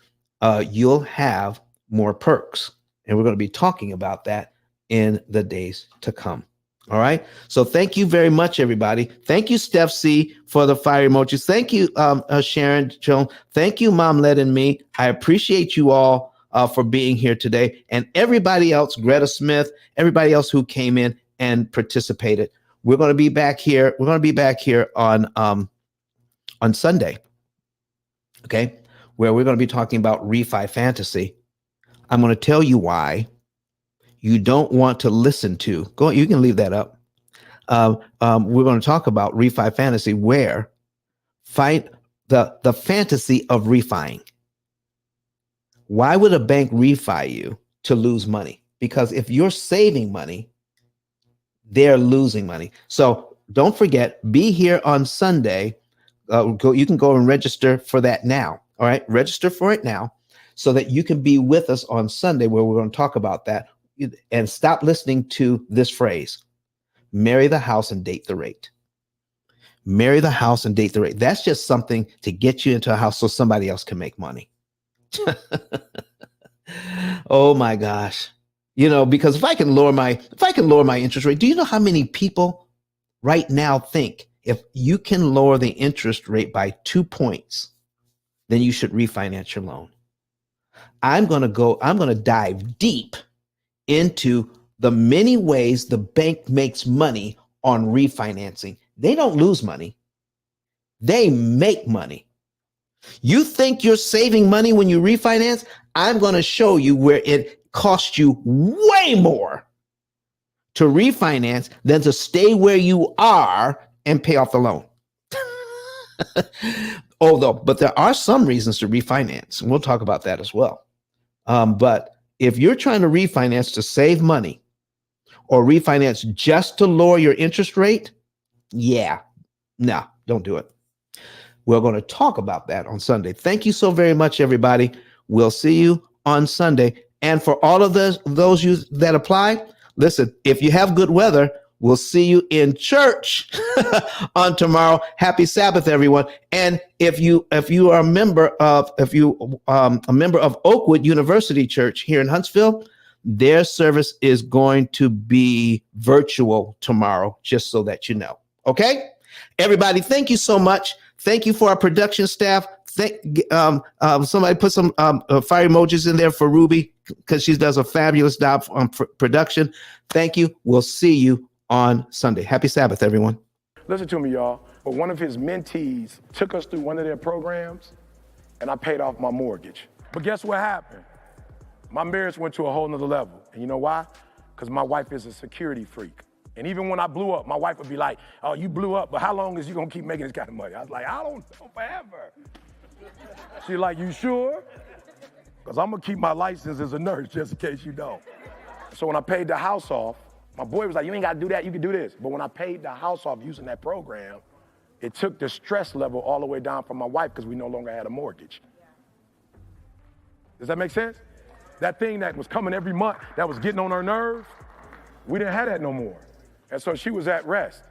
you'll have more perks. And we're going to be talking about that in the days to come. All right. So thank you very much, everybody. Thank you, Steph C, for the fire emojis. Thank you, Sharon Joan. Thank you, Mom Led and Me. I appreciate you all for being here today, and everybody else, Greta Smith, everybody else who came in and participated. We're going to be back here. We're going to be back here on Sunday. Okay, where we're going to be talking about refi fantasy. I'm going to tell you why you don't want to listen to. Go. You can leave that up. We're going to talk about refi fantasy, where fight the fantasy of refining. Why would a bank refi you to lose money? Because if you're saving money, they're losing money. So don't forget, be here on Sunday. You can go and register for that now. All right, register for it now so that you can be with us on Sunday, where we're going to talk about that. And stop listening to this phrase: marry the house and date the rate. Marry the house and date the rate. That's just something to get you into a house so somebody else can make money. Oh my gosh. Because if I can lower my interest rate, do you know how many people right now think if you can lower the interest rate by 2 points, then you should refinance your loan? I'm going to dive deep into the many ways the bank makes money on refinancing. They don't lose money. They make money. You think you're saving money when you refinance? I'm going to show you where it costs you way more to refinance than to stay where you are and pay off the loan. But there are some reasons to refinance, and we'll talk about that as well. But if you're trying to refinance to save money, or refinance just to lower your interest rate, no, don't do it. We're going to talk about that on Sunday. Thank you so very much, everybody. We'll see you on Sunday. And for all of those you that apply, listen, if you have good weather, we'll see you in church on tomorrow. Happy Sabbath, everyone. And if you are a member of Oakwood University Church here in Huntsville, their service is going to be virtual tomorrow, just so that you know. Okay, everybody, thank you so much. Thank you for our production staff. Somebody put some fire emojis in there for Ruby, because she does a fabulous job on production. Thank you. We'll see you on Sunday. Happy Sabbath, everyone. Listen to me, y'all. But one of his mentees took us through one of their programs, and I paid off my mortgage. But guess what happened? My marriage went to a whole nother level. And you know why? Because my wife is a security freak. And even when I blew up, my wife would be like, "Oh, you blew up, but how long is you gonna keep making this kind of money?" I was like, "I don't know, forever." She's like, "You sure?" Because I'm gonna keep my license as a nurse, just in case you don't. So when I paid the house off, my boy was like, "You ain't gotta do that, you can do this." But when I paid the house off using that program, it took the stress level all the way down for my wife, because we no longer had a mortgage. Does that make sense? That thing that was coming every month, that was getting on her nerves, we didn't have that no more. And so she was at rest.